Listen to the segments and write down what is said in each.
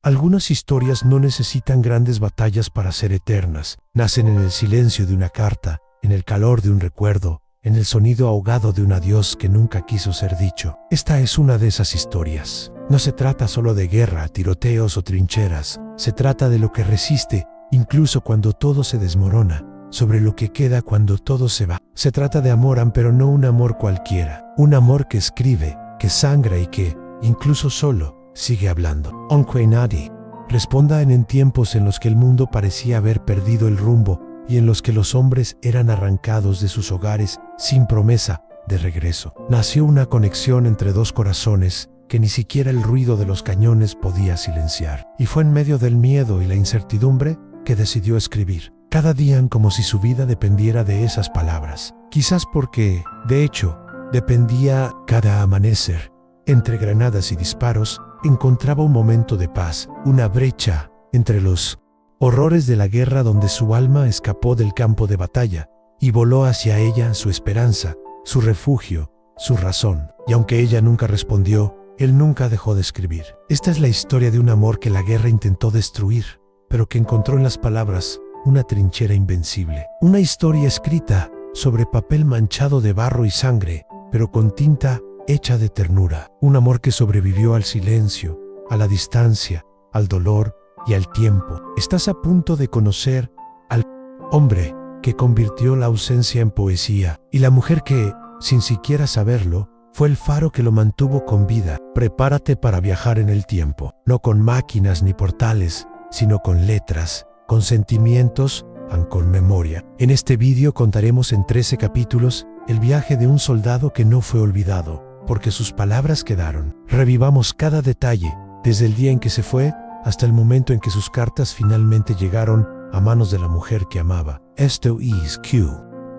Algunas historias no necesitan grandes batallas para ser eternas. Nacen en el silencio de una carta, en el calor de un recuerdo, en el sonido ahogado de un adiós que nunca quiso ser dicho. Esta es una de esas historias. No se trata solo de guerra, tiroteos o trincheras. Se trata de lo que resiste, incluso cuando todo se desmorona, sobre lo que queda cuando todo se va. Se trata de amor, pero no un amor cualquiera. Un amor que escribe, que sangra y que, incluso solo, sigue hablando. Aunque nadie responda en tiempos en los que el mundo parecía haber perdido el rumbo y en los que los hombres eran arrancados de sus hogares sin promesa de regreso. Nació una conexión entre dos corazones que ni siquiera el ruido de los cañones podía silenciar. Y fue en medio del miedo y la incertidumbre que decidió escribir. Cada día como si su vida dependiera de esas palabras. Quizás porque, de hecho, dependía cada amanecer. Entre granadas y disparos, encontraba un momento de paz, una brecha entre los horrores de la guerra donde su alma escapó del campo de batalla y voló hacia ella su esperanza, su refugio, su razón. Y aunque ella nunca respondió, él nunca dejó de escribir. Esta es la historia de un amor que la guerra intentó destruir, pero que encontró en las palabras una trinchera invencible. Una historia escrita sobre papel manchado de barro y sangre, pero con tinta hecha de ternura. Un amor que sobrevivió al silencio, a la distancia, al dolor y al tiempo. Estás a punto de conocer al hombre que convirtió la ausencia en poesía y la mujer que, sin siquiera saberlo, fue el faro que lo mantuvo con vida. Prepárate para viajar en el tiempo, no con máquinas ni portales, sino con letras, con sentimientos y con memoria. En este vídeo contaremos en 13 capítulos el viaje de un soldado que no fue olvidado, porque sus palabras quedaron. Revivamos cada detalle, desde el día en que se fue hasta el momento en que sus cartas finalmente llegaron a manos de la mujer que amaba. Esto es Q.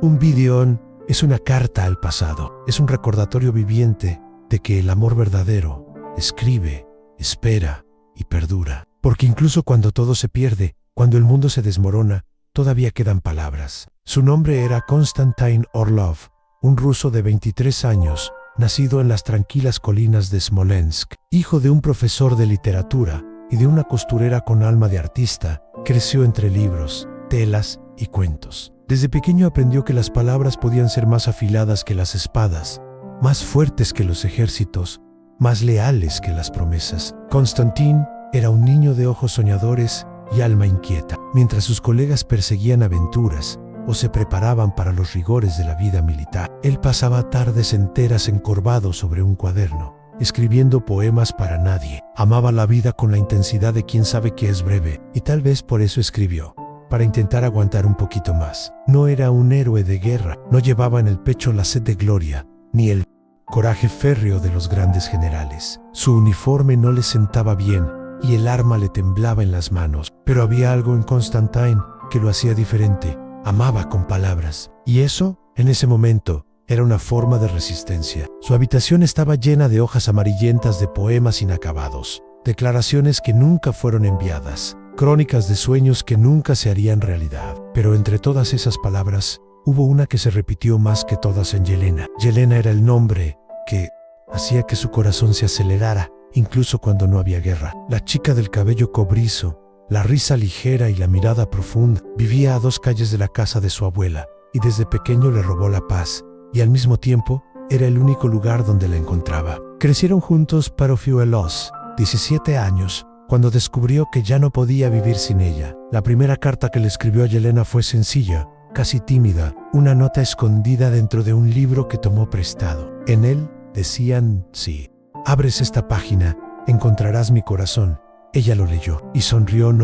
Un vídeo es una carta al pasado. Es un recordatorio viviente de que el amor verdadero escribe, espera y perdura. Porque incluso cuando todo se pierde, cuando el mundo se desmorona, todavía quedan palabras. Su nombre era Konstantin Orlov, un ruso de 23 años, nacido en las tranquilas colinas de Smolensk. Hijo de un profesor de literatura y de una costurera con alma de artista, creció entre libros, telas y cuentos. Desde pequeño aprendió que las palabras podían ser más afiladas que las espadas, más fuertes que los ejércitos, más leales que las promesas. Konstantin era un niño de ojos soñadores y alma inquieta. Mientras sus colegas perseguían aventuras o se preparaban para los rigores de la vida militar, él pasaba tardes enteras encorvado sobre un cuaderno, escribiendo poemas para nadie. Amaba la vida con la intensidad de quien sabe que es breve, y tal vez por eso escribió, para intentar aguantar un poquito más. No era un héroe de guerra, no llevaba en el pecho la sed de gloria, ni el coraje férreo de los grandes generales. Su uniforme no le sentaba bien, y el arma le temblaba en las manos. Pero había algo en Konstantin que lo hacía diferente. Amaba con palabras. Y eso, en ese momento, era una forma de resistencia. Su habitación estaba llena de hojas amarillentas de poemas inacabados, declaraciones que nunca fueron enviadas, crónicas de sueños que nunca se harían realidad. Pero entre todas esas palabras, hubo una que se repitió más que todas en Yelena. Yelena era el nombre que hacía que su corazón se acelerara, incluso cuando no había guerra. La chica del cabello cobrizo, la risa ligera y la mirada profunda, vivía a 2 calles de la casa de su abuela, y desde pequeño le robó la paz, y al mismo tiempo era el único lugar donde la encontraba. Crecieron juntos Parofiu a los 17 años, cuando descubrió que ya no podía vivir sin ella. La primera carta que le escribió a Yelena fue sencilla, casi tímida, una nota escondida dentro de un libro que tomó prestado. En él decían: sí, abres esta página, encontrarás mi corazón. Ella lo leyó y sonrió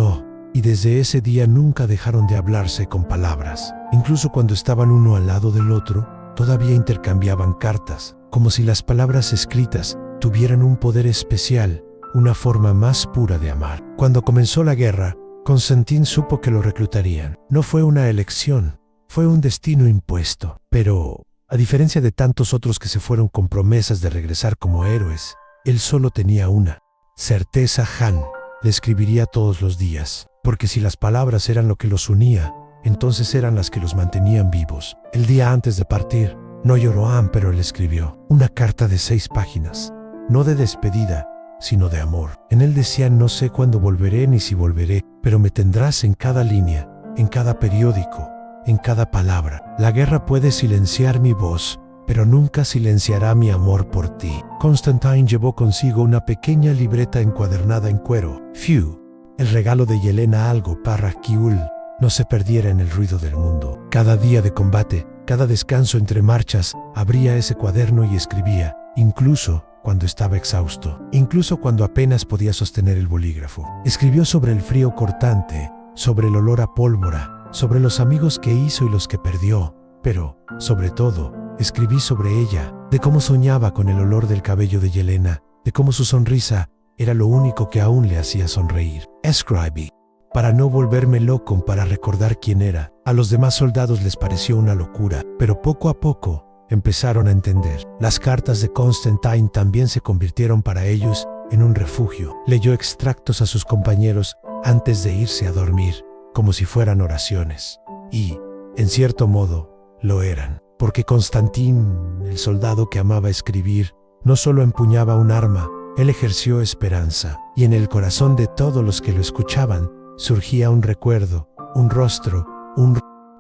y desde ese día nunca dejaron de hablarse con palabras. Incluso cuando estaban uno al lado del otro, todavía intercambiaban cartas, como si las palabras escritas tuvieran un poder especial, una forma más pura de amar. Cuando comenzó la guerra, Konstantin supo que lo reclutarían. No fue una elección, fue un destino impuesto. Pero, a diferencia de tantos otros que se fueron con promesas de regresar como héroes, él solo tenía una certeza: Han le escribiría todos los días, porque si las palabras eran lo que los unía, entonces eran las que los mantenían vivos. El día antes de partir, no lloró Han, pero le escribió una carta de 6 páginas, no de despedida, sino de amor. En él decía: no sé cuándo volveré ni si volveré, pero me tendrás en cada línea, en cada periódico, en cada palabra. La guerra puede silenciar mi voz, pero nunca silenciará mi amor por ti. Constantine llevó consigo una pequeña libreta encuadernada en cuero. Phew, el regalo de Yelena algo para que Ul no se perdiera en el ruido del mundo. Cada día de combate, cada descanso entre marchas, abría ese cuaderno y escribía, incluso cuando estaba exhausto, incluso cuando apenas podía sostener el bolígrafo. Escribió sobre el frío cortante, sobre el olor a pólvora, sobre los amigos que hizo y los que perdió, pero, sobre todo, escribí sobre ella, de cómo soñaba con el olor del cabello de Yelena, de cómo su sonrisa era lo único que aún le hacía sonreír. Escribí para no volverme loco, para recordar quién era. A los demás soldados les pareció una locura, pero poco a poco empezaron a entender. Las cartas de Constantine también se convirtieron para ellos en un refugio. Leyó extractos a sus compañeros antes de irse a dormir, como si fueran oraciones. Y, en cierto modo, lo eran. Porque Constantine, el soldado que amaba escribir, no solo empuñaba un arma, él ejerció esperanza. Y en el corazón de todos los que lo escuchaban, surgía un recuerdo, un rostro, un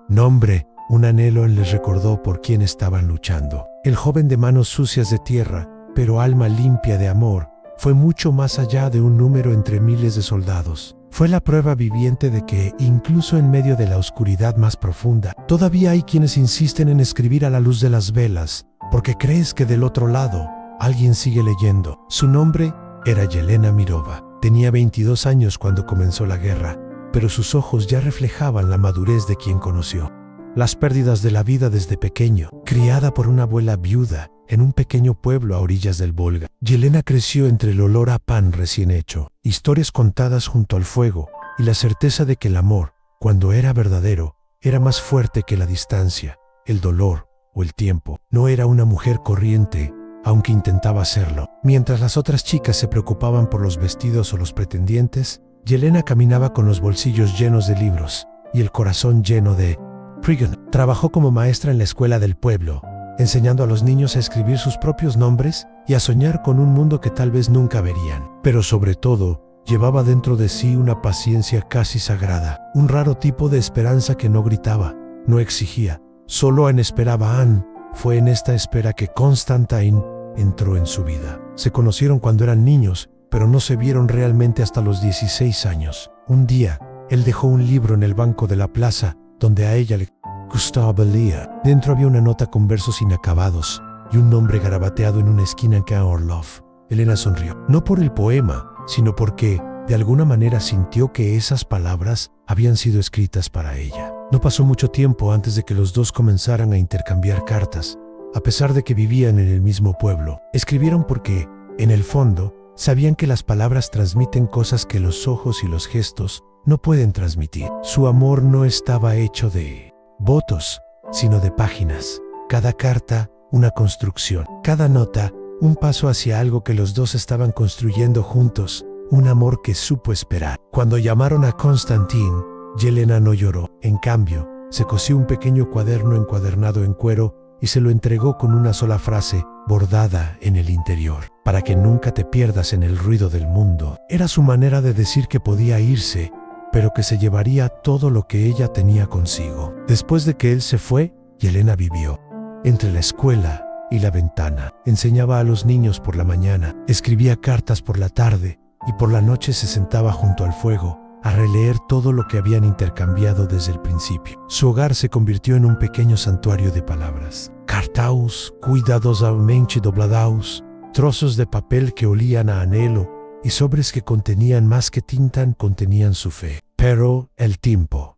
nombre. Un anhelo les recordó por quién estaban luchando. El joven de manos sucias de tierra, pero alma limpia de amor, fue mucho más allá de un número entre miles de soldados. Fue la prueba viviente de que, incluso en medio de la oscuridad más profunda, todavía hay quienes insisten en escribir a la luz de las velas, porque crees que del otro lado, alguien sigue leyendo. Su nombre era Yelena Mirova. Tenía 22 años cuando comenzó la guerra, pero sus ojos ya reflejaban la madurez de quien conoció. Las pérdidas de la vida desde pequeño, criada por una abuela viuda en un pequeño pueblo a orillas del Volga. Yelena creció entre el olor a pan recién hecho, historias contadas junto al fuego y la certeza de que el amor, cuando era verdadero, era más fuerte que la distancia, el dolor o el tiempo. No era una mujer corriente, aunque intentaba serlo. Mientras las otras chicas se preocupaban por los vestidos o los pretendientes, Yelena caminaba con los bolsillos llenos de libros y el corazón lleno de Prigon. Trabajó como maestra en la escuela del pueblo, enseñando a los niños a escribir sus propios nombres y a soñar con un mundo que tal vez nunca verían. Pero sobre todo, llevaba dentro de sí una paciencia casi sagrada, un raro tipo de esperanza que no gritaba, no exigía, solo esperaba. Fue en esta espera que Constantine entró en su vida. Se conocieron cuando eran niños, pero no se vieron realmente hasta los 16 años. Un día, él dejó un libro en el banco de la plaza, donde a ella le gustaba leer. Dentro había una nota con versos inacabados y un nombre garabateado en una esquina en Orlov. Elena sonrió, no por el poema, sino porque, de alguna manera, sintió que esas palabras habían sido escritas para ella. No pasó mucho tiempo antes de que los dos comenzaran a intercambiar cartas. A pesar de que vivían en el mismo pueblo, escribieron porque, en el fondo, sabían que las palabras transmiten cosas que los ojos y los gestos no pueden transmitir. Su amor no estaba hecho de votos, sino de páginas. Cada carta, una construcción. Cada nota, un paso hacia algo que los dos estaban construyendo juntos. Un amor que supo esperar. Cuando llamaron a Constantine, Yelena no lloró. En cambio, se cosió un pequeño cuaderno encuadernado en cuero y se lo entregó con una sola frase, bordada en el interior. Para que nunca te pierdas en el ruido del mundo. Era su manera de decir que podía irse, pero que se llevaría todo lo que ella tenía consigo. Después de que él se fue, Yelena vivió entre la escuela y la ventana. Enseñaba a los niños por la mañana, escribía cartas por la tarde y por la noche se sentaba junto al fuego a releer todo lo que habían intercambiado desde el principio. Su hogar se convirtió en un pequeño santuario de palabras. Cartaos cuidadosamente doblados, trozos de papel que olían a anhelo y sobres que contenían más que tinta, contenían su fe. Pero el tiempo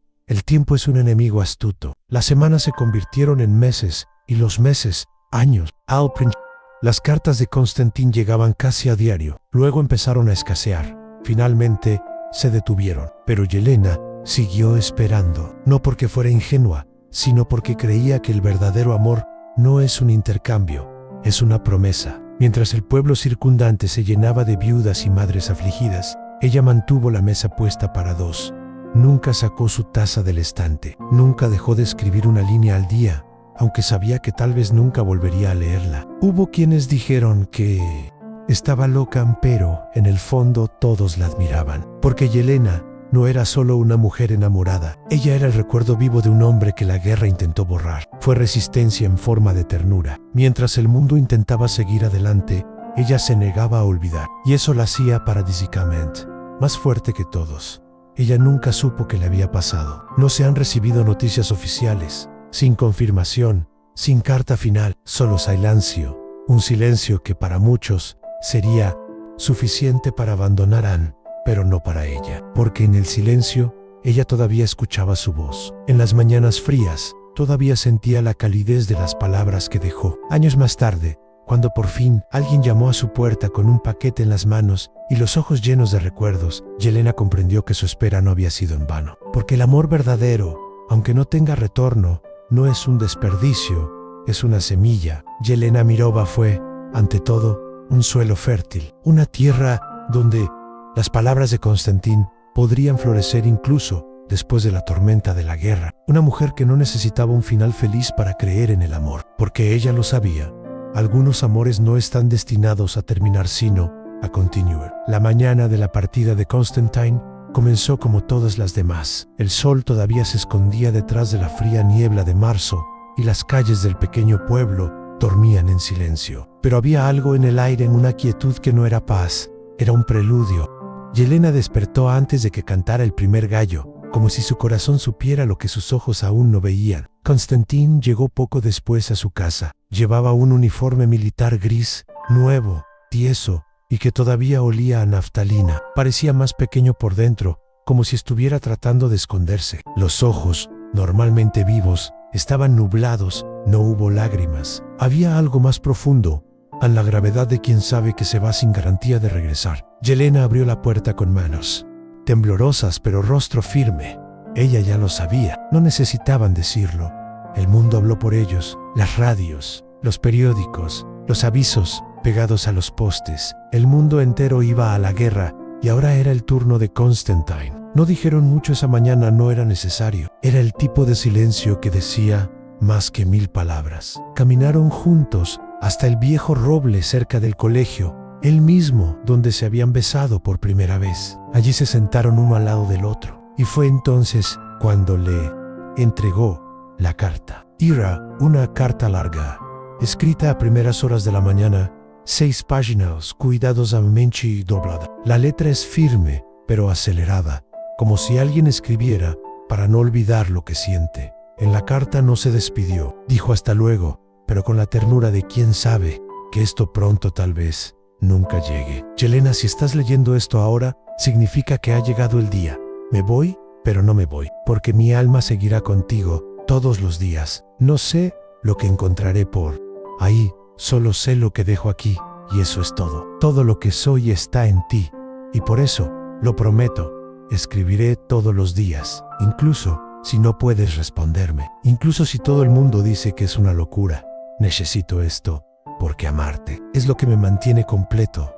es un enemigo astuto. Las semanas se convirtieron en meses y los meses, años. Al principio, las cartas de Constantine llegaban casi a diario. Luego empezaron a escasear. Finalmente, se detuvieron. Pero Yelena siguió esperando, no porque fuera ingenua, sino porque creía que el verdadero amor no es un intercambio, es una promesa. Mientras el pueblo circundante se llenaba de viudas y madres afligidas, ella mantuvo la mesa puesta para dos. Nunca sacó su taza del estante. Nunca dejó de escribir una línea al día, aunque sabía que tal vez nunca volvería a leerla. Hubo quienes dijeron que Estaba loca, pero, en el fondo, todos la admiraban. Porque Yelena no era solo una mujer enamorada. Ella era el recuerdo vivo de un hombre que la guerra intentó borrar. Fue resistencia en forma de ternura. Mientras el mundo intentaba seguir adelante, ella se negaba a olvidar. Y eso la hacía paradisíacamente, más fuerte que todos. Ella nunca supo qué le había pasado. No se han recibido noticias oficiales, sin confirmación, sin carta final, solo silencio. Un silencio que para muchos sería suficiente para abandonar a Anne, pero no para ella, porque en el silencio ella todavía escuchaba su voz. En las mañanas frías, todavía sentía la calidez de las palabras que dejó. Años más tarde, cuando por fin alguien llamó a su puerta con un paquete en las manos y los ojos llenos de recuerdos, Yelena comprendió que su espera no había sido en vano. Porque el amor verdadero, aunque no tenga retorno, no es un desperdicio, es una semilla. Yelena Mirova fue, ante todo, un suelo fértil, una tierra donde las palabras de Konstantin podrían florecer incluso después de la tormenta de la guerra. Una mujer que no necesitaba un final feliz para creer en el amor, porque ella lo sabía. Algunos amores no están destinados a terminar sino a continuar. La mañana de la partida de Constantine comenzó como todas las demás. El sol todavía se escondía detrás de la fría niebla de marzo y las calles del pequeño pueblo dormían en silencio. Pero había algo en el aire, en una quietud que no era paz, era un preludio. Yelena despertó antes de que cantara el primer gallo, como si su corazón supiera lo que sus ojos aún no veían. Konstantin llegó poco después a su casa. Llevaba un uniforme militar gris, nuevo, tieso, y que todavía olía a naftalina. Parecía más pequeño por dentro, como si estuviera tratando de esconderse. Los ojos, normalmente vivos, estaban nublados, no hubo lágrimas. Había algo más profundo, en la gravedad de quien sabe que se va sin garantía de regresar. Yelena abrió la puerta con manos temblorosas pero rostro firme. Ella ya lo sabía, no necesitaban decirlo. El mundo habló por ellos, las radios, los periódicos, los avisos pegados a los postes. El mundo entero iba a la guerra y ahora era el turno de Constantine. No dijeron mucho esa mañana, no era necesario. Era el tipo de silencio que decía más que 1000 palabras. Caminaron juntos hasta el viejo roble cerca del colegio, el mismo donde se habían besado por primera vez. Allí se sentaron uno al lado del otro, y fue entonces cuando le entregó la carta. Era una carta larga, escrita a primeras horas de la mañana, 6 páginas cuidadosamente doblada. La letra es firme, pero acelerada, como si alguien escribiera para no olvidar lo que siente. En la carta no se despidió, dijo hasta luego, pero con la ternura de quien sabe que esto pronto tal vez nunca llegue. Yelena, si estás leyendo esto ahora, significa que ha llegado el día. Me voy, pero no me voy, porque mi alma seguirá contigo todos los días. No sé lo que encontraré por ahí, solo sé lo que dejo aquí, y eso es todo. Todo lo que soy está en ti, y por eso, lo prometo, escribiré todos los días, incluso si no puedes responderme, incluso si todo el mundo dice que es una locura. Necesito esto, porque amarte es lo que me mantiene completo.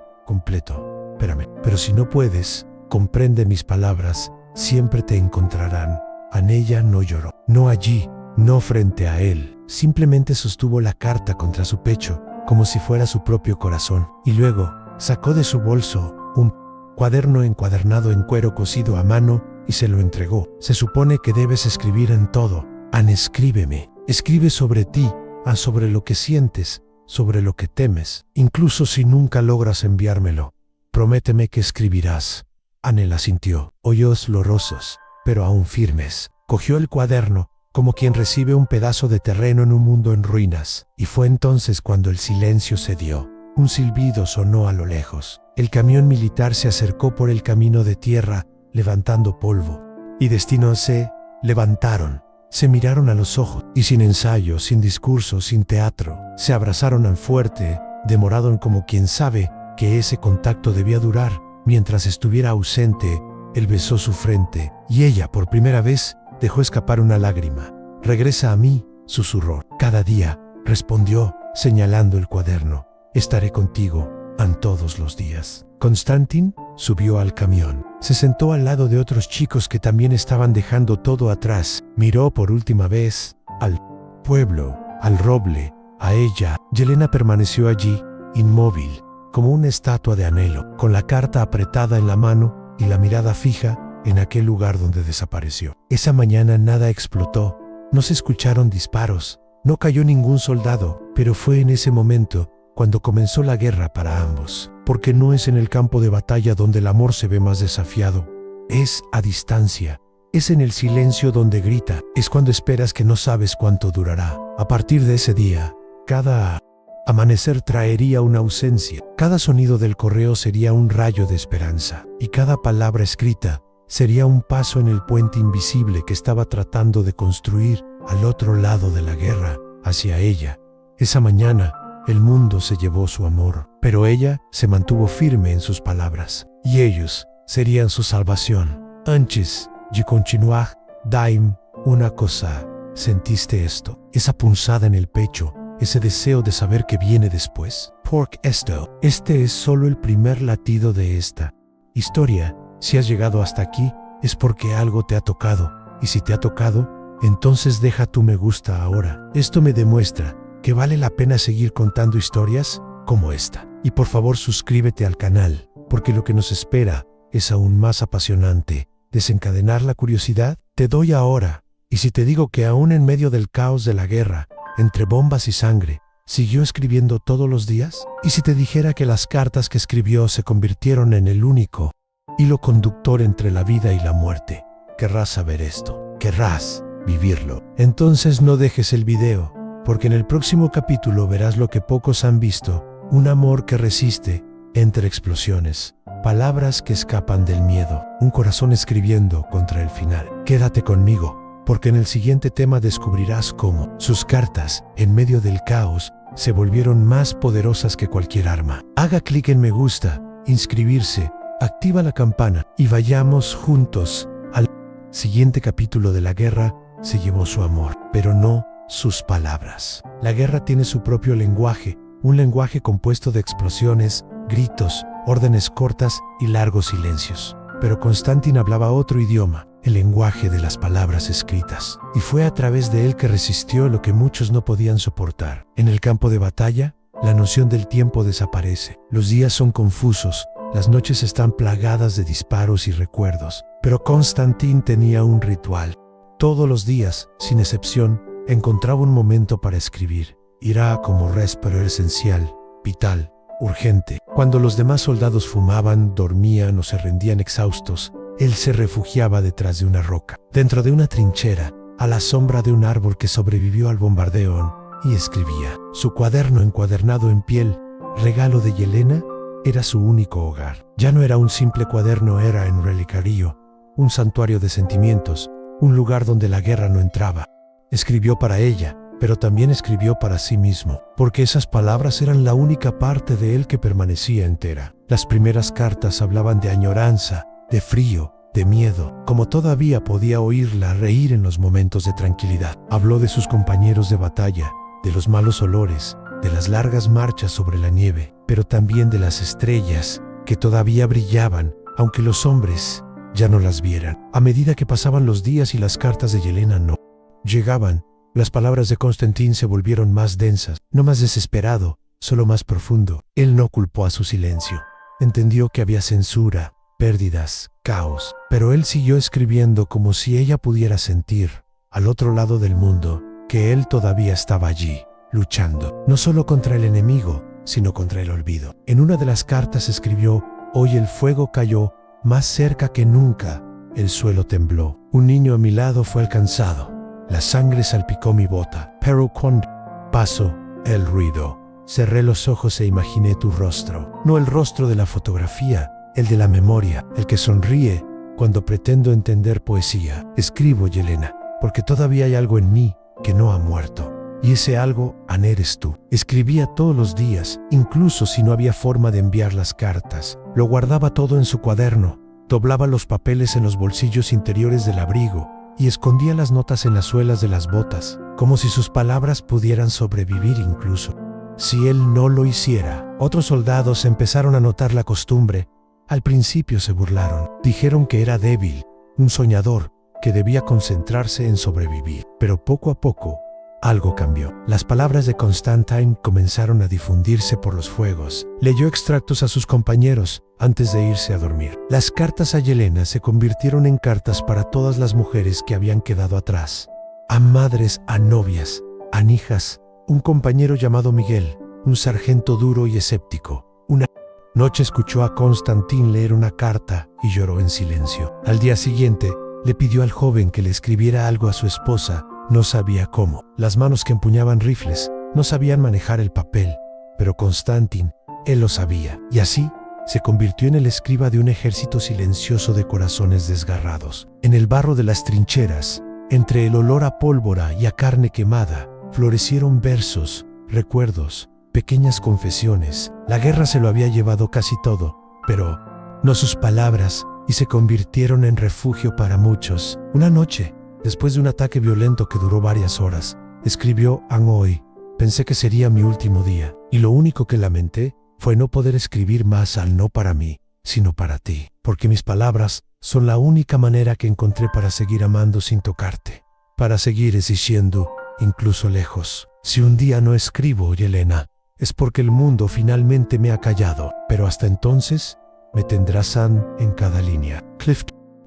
Espérame. Pero si no puedes, comprende mis palabras, siempre te encontrarán. Anella no lloró, no allí, no frente a él. Simplemente sostuvo la carta contra su pecho, como si fuera su propio corazón. Y luego, sacó de su bolso un cuaderno encuadernado en cuero cosido a mano y se lo entregó. Se supone que debes escribir en todo. Anne, escríbeme. Escribe sobre ti, sobre lo que sientes, sobre lo que temes. Incluso si nunca logras enviármelo, prométeme que escribirás. Anne la sintió. Ojos llorosos, pero aún firmes. Cogió el cuaderno, como quien recibe un pedazo de terreno en un mundo en ruinas. Y fue entonces cuando el silencio cedió. Un silbido sonó a lo lejos. El camión militar se acercó por el camino de tierra, levantando polvo. Y destinos se levantaron. Se miraron a los ojos, y sin ensayo, sin discurso, sin teatro, se abrazaron al fuerte, demoraron como quien sabe que ese contacto debía durar. Mientras estuviera ausente, él besó su frente, y ella, por primera vez, dejó escapar una lágrima. Regresa a mí, susurró. Cada día, respondió, señalando el cuaderno. Estaré contigo, en todos los días. Konstantin subió al camión. Se sentó al lado de otros chicos que también estaban dejando todo atrás. Miró por última vez al pueblo, al roble, a ella. Yelena permaneció allí, inmóvil, como una estatua de anhelo, con la carta apretada en la mano y la mirada fija en aquel lugar donde desapareció. Esa mañana nada explotó, no se escucharon disparos, no cayó ningún soldado, pero fue en ese momento cuando comenzó la guerra para ambos. Porque no es en el campo de batalla donde el amor se ve más desafiado, es a distancia. Es en el silencio donde grita, es cuando esperas que no sabes cuánto durará. A partir de ese día, cada amanecer traería una ausencia, cada sonido del correo sería un rayo de esperanza, y cada palabra escrita sería un paso en el puente invisible que estaba tratando de construir al otro lado de la guerra, hacia ella. Esa mañana, el mundo se llevó su amor, pero ella se mantuvo firme en sus palabras, y ellos serían su salvación. Antes de continuar, dime una cosa. ¿Sentiste esto? Esa punzada en el pecho, ese deseo de saber qué viene después. Porque este es solo el primer latido de esta historia. Si has llegado hasta aquí, es porque algo te ha tocado, y si te ha tocado, entonces deja tu me gusta ahora. Esto me demuestra que vale la pena seguir contando historias como esta. Y por favor suscríbete al canal, porque lo que nos espera es aún más apasionante. ¿Desencadenar la curiosidad? Te doy ahora. Y si te digo que aún en medio del caos de la guerra, entre bombas y sangre, ¿siguió escribiendo todos los días? ¿Y si te dijera que las cartas que escribió se convirtieron en el único hilo conductor entre la vida y la muerte? Querrás saber esto, querrás vivirlo. Entonces no dejes el video, porque en el próximo capítulo verás lo que pocos han visto, un amor que resiste entre explosiones, palabras que escapan del miedo, un corazón escribiendo contra el final. Quédate conmigo, porque en el siguiente tema descubrirás cómo sus cartas, en medio del caos, se volvieron más poderosas que cualquier arma. Haga clic en me gusta, inscribirse, activa la campana y vayamos juntos al siguiente capítulo de la guerra. Se llevó su amor, pero no sus palabras. La guerra tiene su propio lenguaje, un lenguaje compuesto de explosiones, gritos, órdenes cortas y largos silencios. Pero Constantin hablaba otro idioma, el lenguaje de las palabras escritas, y fue a través de él que resistió lo que muchos no podían soportar. En el campo de batalla, la noción del tiempo desaparece. Los días son confusos, las noches están plagadas de disparos y recuerdos. Pero Constantin tenía un ritual. Todos los días, sin excepción, encontraba un momento para escribir. Irá como pero esencial, vital, urgente. Cuando los demás soldados fumaban, dormían o se rendían exhaustos, él se refugiaba detrás de una roca, dentro de una trinchera, a la sombra de un árbol que sobrevivió al bombardeo, y escribía. Su cuaderno encuadernado en piel, regalo de Yelena, era su único hogar. Ya no era un simple cuaderno, era un relicario, un santuario de sentimientos, un lugar donde la guerra no entraba. Escribió para ella, pero también escribió para sí mismo, porque esas palabras eran la única parte de él que permanecía entera. Las primeras cartas hablaban de añoranza, de frío, de miedo, como todavía podía oírla reír en los momentos de tranquilidad. Habló de sus compañeros de batalla, de los malos olores, de las largas marchas sobre la nieve, pero también de las estrellas que todavía brillaban, aunque los hombres ya no las vieran. A medida que pasaban los días y las cartas de Yelena no llegaban, las palabras de Constantin se volvieron más densas, no más desesperado, solo más profundo. Él no culpó a su silencio. Entendió que había censura, pérdidas, caos, pero él siguió escribiendo como si ella pudiera sentir, al otro lado del mundo, que él todavía estaba allí, luchando, no solo contra el enemigo, sino contra el olvido. En una de las cartas escribió: hoy el fuego cayó más cerca que nunca, el suelo tembló, un niño a mi lado fue alcanzado, la sangre salpicó mi bota, pero cuando pasó el ruido, cerré los ojos e imaginé tu rostro, no el rostro de la fotografía, el de la memoria, el que sonríe cuando pretendo entender poesía. Escribo, Yelena, porque todavía hay algo en mí que no ha muerto. Y ese algo eres tú. Escribía todos los días, incluso si no había forma de enviar las cartas. Lo guardaba todo en su cuaderno, doblaba los papeles en los bolsillos interiores del abrigo y escondía las notas en las suelas de las botas, como si sus palabras pudieran sobrevivir incluso si él no lo hiciera. Otros soldados empezaron a notar la costumbre. Al principio se burlaron, dijeron que era débil, un soñador, que debía concentrarse en sobrevivir. Pero poco a poco, algo cambió. Las palabras de Constantine comenzaron a difundirse por los fuegos. Leyó extractos a sus compañeros antes de irse a dormir. Las cartas a Yelena se convirtieron en cartas para todas las mujeres que habían quedado atrás. A madres, a novias, a hijas. Un compañero llamado Miguel, un sargento duro y escéptico. Una noche escuchó a Constantine leer una carta y lloró en silencio. Al día siguiente, le pidió al joven que le escribiera algo a su esposa. No sabía cómo. Las manos que empuñaban rifles no sabían manejar el papel, pero Constantine, él lo sabía. Y así, se convirtió en el escriba de un ejército silencioso de corazones desgarrados. En el barro de las trincheras, entre el olor a pólvora y a carne quemada, florecieron versos, recuerdos, pequeñas confesiones. La guerra se lo había llevado casi todo, pero no sus palabras, y se convirtieron en refugio para muchos. Una noche, después de un ataque violento que duró varias horas, escribió hoy. Pensé que sería mi último día, y lo único que lamenté fue no poder escribir más al no para mí, sino para ti, porque mis palabras son la única manera que encontré para seguir amando sin tocarte, para seguir existiendo, incluso lejos. Si un día no escribo, Yelena, es porque el mundo finalmente me ha callado, pero hasta entonces me tendrás en cada línea. Cliff,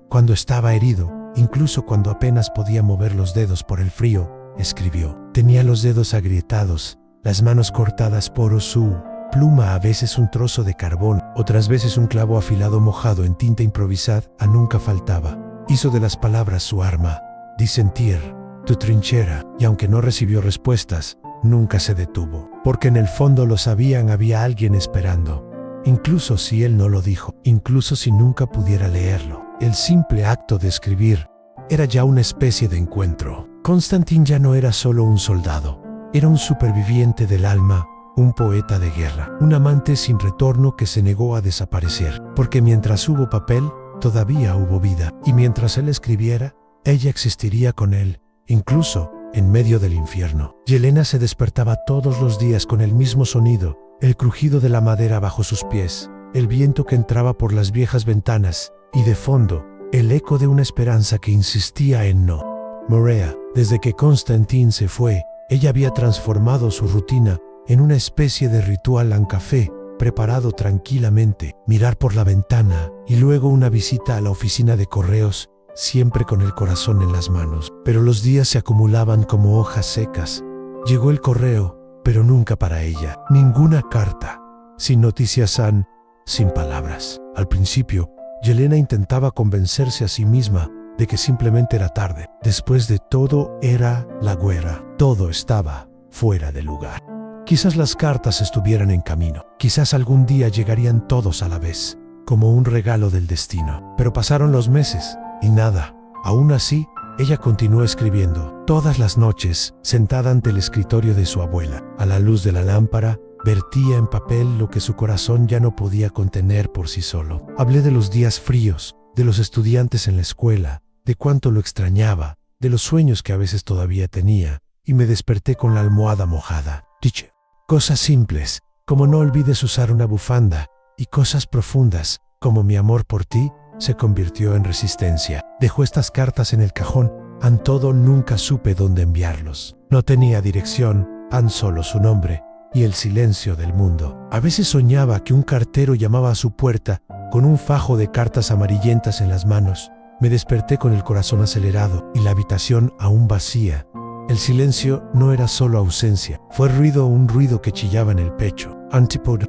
cuando estaba herido, incluso cuando apenas podía mover los dedos por el frío, escribió. Tenía los dedos agrietados, las manos cortadas por su pluma, a veces un trozo de carbón, otras veces un clavo afilado mojado en tinta improvisada, nunca faltaba. Hizo de las palabras su arma, disentir, tu trinchera, y aunque no recibió respuestas, nunca se detuvo, porque en el fondo lo sabían, había alguien esperando. Incluso si él no lo dijo, incluso si nunca pudiera leerlo. El simple acto de escribir era ya una especie de encuentro. Constantine ya no era solo un soldado, era un superviviente del alma, un poeta de guerra, un amante sin retorno que se negó a desaparecer, porque mientras hubo papel, todavía hubo vida, y mientras él escribiera, ella existiría con él, incluso en medio del infierno. Yelena se despertaba todos los días con el mismo sonido, el crujido de la madera bajo sus pies, el viento que entraba por las viejas ventanas, y de fondo, el eco de una esperanza que insistía en no. Morea, desde que Constantine se fue, ella había transformado su rutina en una especie de ritual en café, preparado tranquilamente, mirar por la ventana, y luego una visita a la oficina de correos, siempre con el corazón en las manos. Pero los días se acumulaban como hojas secas. Llegó el correo, pero nunca para ella. Ninguna carta. Sin noticias, sin palabras. Al principio, Yelena intentaba convencerse a sí misma de que simplemente era tarde. Después de todo, era la guerra. Todo estaba fuera de lugar. Quizás las cartas estuvieran en camino. Quizás algún día llegarían todos a la vez, como un regalo del destino. Pero pasaron los meses, y nada. Aún así, ella continuó escribiendo. Todas las noches, sentada ante el escritorio de su abuela, a la luz de la lámpara, vertía en papel lo que su corazón ya no podía contener por sí solo. Hablé de los días fríos, de los estudiantes en la escuela, de cuánto lo extrañaba, de los sueños que a veces todavía tenía, y me desperté con la almohada mojada. Dice cosas simples, como no olvides usar una bufanda, y cosas profundas, como mi amor por ti, se convirtió en resistencia. Dejó estas cartas en el cajón, todo nunca supe dónde enviarlos. No tenía dirección, solo su nombre y el silencio del mundo. A veces soñaba que un cartero llamaba a su puerta con un fajo de cartas amarillentas en las manos. Me desperté con el corazón acelerado y la habitación aún vacía. El silencio no era solo ausencia, fue un ruido que chillaba en el pecho. Antipod,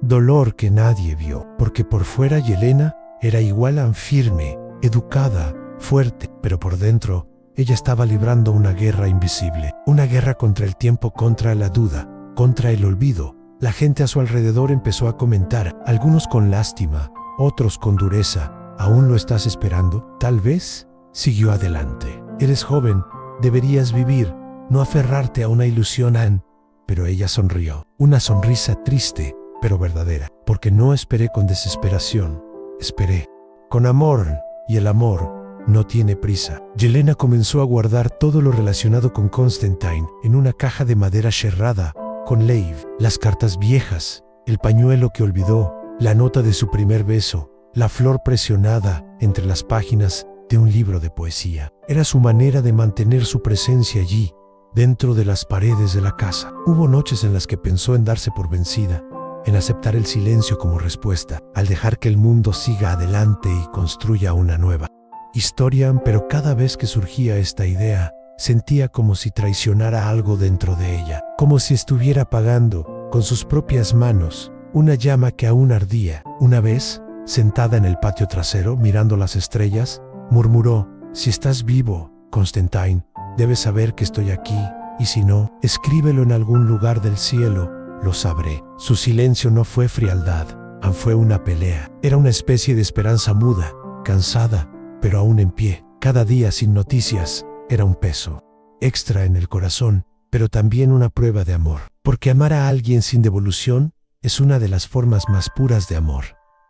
dolor que nadie vio, porque por fuera Yelena era igual a firme, educada, fuerte, pero por dentro ella estaba librando una guerra invisible, una guerra contra el tiempo, contra la duda, contra el olvido. La gente a su alrededor empezó a comentar, algunos con lástima, otros con dureza. ¿Aún lo estás esperando? Tal vez. Siguió adelante. Eres joven, deberías vivir, no aferrarte a una ilusión. Pero ella sonrió, una sonrisa triste, pero verdadera, porque no esperé con desesperación, esperé con amor, y el amor no tiene prisa. Yelena comenzó a guardar todo lo relacionado con Constantine en una caja de madera cerrada, con Leiv, las cartas viejas, el pañuelo que olvidó, la nota de su primer beso, la flor presionada entre las páginas de un libro de poesía. Era su manera de mantener su presencia allí, dentro de las paredes de la casa. Hubo noches en las que pensó en darse por vencida, en aceptar el silencio como respuesta, al dejar que el mundo siga adelante y construya una nueva historia, pero cada vez que surgía esta idea, sentía como si traicionara algo dentro de ella, como si estuviera apagando, con sus propias manos, una llama que aún ardía. Una vez, sentada en el patio trasero, mirando las estrellas, murmuró: «Si estás vivo, Constantine, debes saber que estoy aquí, y si no, escríbelo en algún lugar del cielo, lo sabré». Su silencio no fue frialdad, fue una pelea. Era una especie de esperanza muda, cansada, pero aún en pie. Cada día sin noticias era un peso extra en el corazón, pero también una prueba de amor. Porque amar a alguien sin devolución es una de las formas más puras de amor.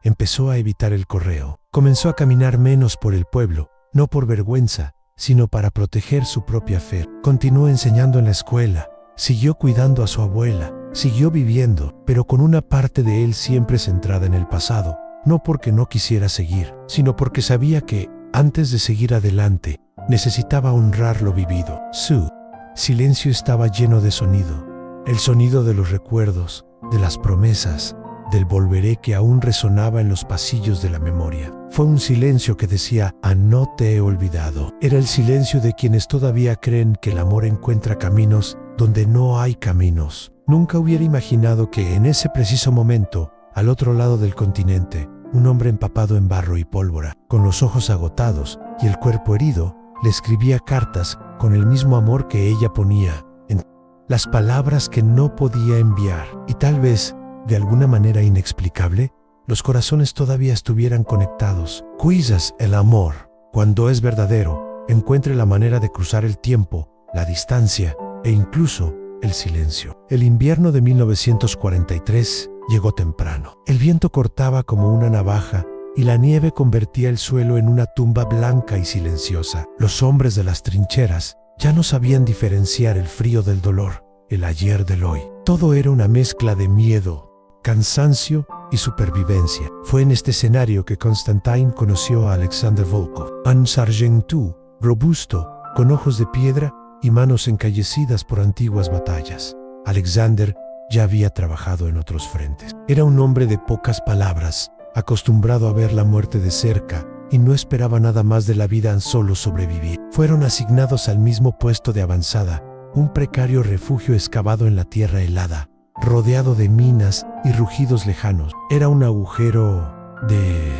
Empezó a evitar el correo. Comenzó a caminar menos por el pueblo, no por vergüenza, sino para proteger su propia fe. Continuó enseñando en la escuela, siguió cuidando a su abuela, siguió viviendo, pero con una parte de él siempre centrada en el pasado, no porque no quisiera seguir, sino porque sabía que, antes de seguir adelante, necesitaba honrar lo vivido. Su silencio estaba lleno de sonido, el sonido de los recuerdos, de las promesas, del volveré que aún resonaba en los pasillos de la memoria. Fue un silencio que decía: no te he olvidado. Era el silencio de quienes todavía creen que el amor encuentra caminos donde no hay caminos. Nunca hubiera imaginado que en ese preciso momento, al otro lado del continente, un hombre empapado en barro y pólvora, con los ojos agotados y el cuerpo herido, le escribía cartas con el mismo amor que ella ponía en las palabras que no podía enviar. Y tal vez, de alguna manera inexplicable, los corazones todavía estuvieran conectados. Quizás el amor, cuando es verdadero, encuentre la manera de cruzar el tiempo, la distancia e incluso el silencio. El invierno de 1943 llegó temprano. El viento cortaba como una navaja y la nieve convertía el suelo en una tumba blanca y silenciosa. Los hombres de las trincheras ya no sabían diferenciar el frío del dolor, el ayer del hoy. Todo era una mezcla de miedo, cansancio y supervivencia. Fue en este escenario que Constantine conoció a Alexander Volkov, un sargento robusto, con ojos de piedra y manos encallecidas por antiguas batallas. Alexander ya había trabajado en otros frentes. Era un hombre de pocas palabras, acostumbrado a ver la muerte de cerca, y no esperaba nada más de la vida, solo sobrevivir. Fueron asignados al mismo puesto de avanzada, un precario refugio excavado en la tierra helada, rodeado de minas y rugidos lejanos. Era un agujero de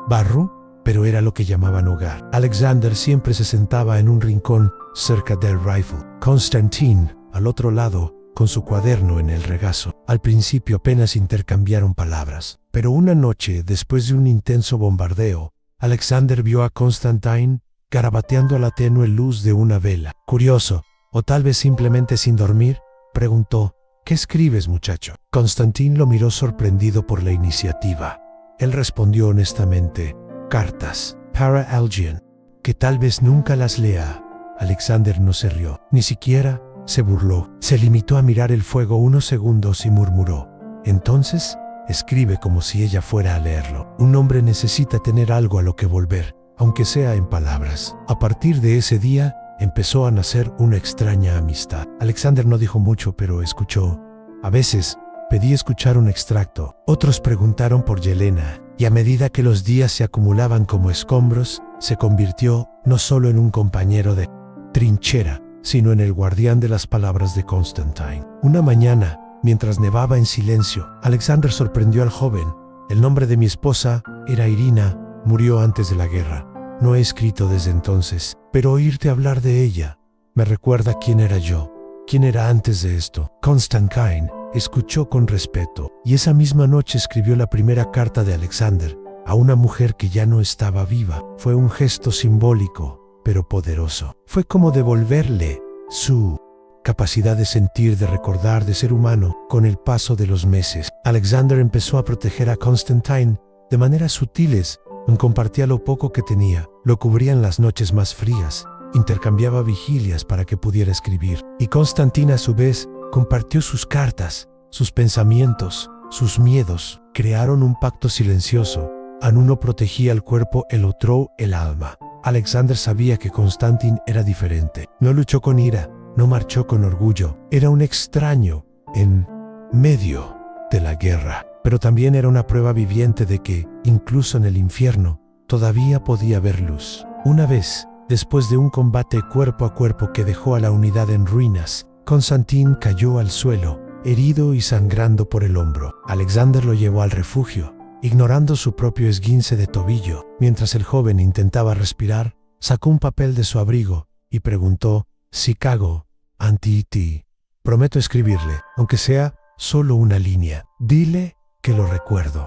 barro, pero era lo que llamaban hogar. Alexander siempre se sentaba en un rincón cerca del rifle. Constantine, al otro lado, con su cuaderno en el regazo. Al principio apenas intercambiaron palabras, pero una noche, después de un intenso bombardeo, Alexander vio a Constantine garabateando a la tenue luz de una vela. Curioso, o tal vez simplemente sin dormir, preguntó: «¿Qué escribes, muchacho?». Constantine lo miró sorprendido por la iniciativa. Él respondió honestamente: «Cartas para alguien que tal vez nunca las lea». Alexander no se rió, ni siquiera se burló. Se limitó a mirar el fuego unos segundos y murmuró: «Entonces, escribe como si ella fuera a leerlo. Un hombre necesita tener algo a lo que volver, aunque sea en palabras». A partir de ese día, empezó a nacer una extraña amistad. Alexander no dijo mucho, pero escuchó. A veces, pedí escuchar un extracto. Otros preguntaron por Yelena, y a medida que los días se acumulaban como escombros, se convirtió no solo en un compañero de trinchera, sino en el guardián de las palabras de Constantine. Una mañana, mientras nevaba en silencio, Alexander sorprendió al joven. «El nombre de mi esposa era Irina, murió antes de la guerra. No he escrito desde entonces, pero oírte hablar de ella me recuerda quién era yo, quién era antes de esto». Constantine escuchó con respeto, y esa misma noche escribió la primera carta de Alexander a una mujer que ya no estaba viva. Fue un gesto simbólico, pero poderoso. Fue como devolverle su capacidad de sentir, de recordar, de ser humano. Con el paso de los meses, Alexander empezó a proteger a Constantine de maneras sutiles. Compartía lo poco que tenía, lo cubría en las noches más frías, intercambiaba vigilias para que pudiera escribir. Y Constantine, a su vez, compartió sus cartas, sus pensamientos, sus miedos. Crearon un pacto silencioso. En uno protegía el cuerpo, el otro el alma. Alexander sabía que Constantine era diferente. No luchó con ira, no marchó con orgullo. Era un extraño en medio de la guerra, pero también era una prueba viviente de que, incluso en el infierno, todavía podía haber luz. Una vez, después de un combate cuerpo a cuerpo que dejó a la unidad en ruinas, Constantin cayó al suelo, herido y sangrando por el hombro. Alexander lo llevó al refugio, ignorando su propio esguince de tobillo. Mientras el joven intentaba respirar, sacó un papel de su abrigo y preguntó: «Si cago ante ti, prometo escribirle, aunque sea solo una línea. Dile que lo recuerdo».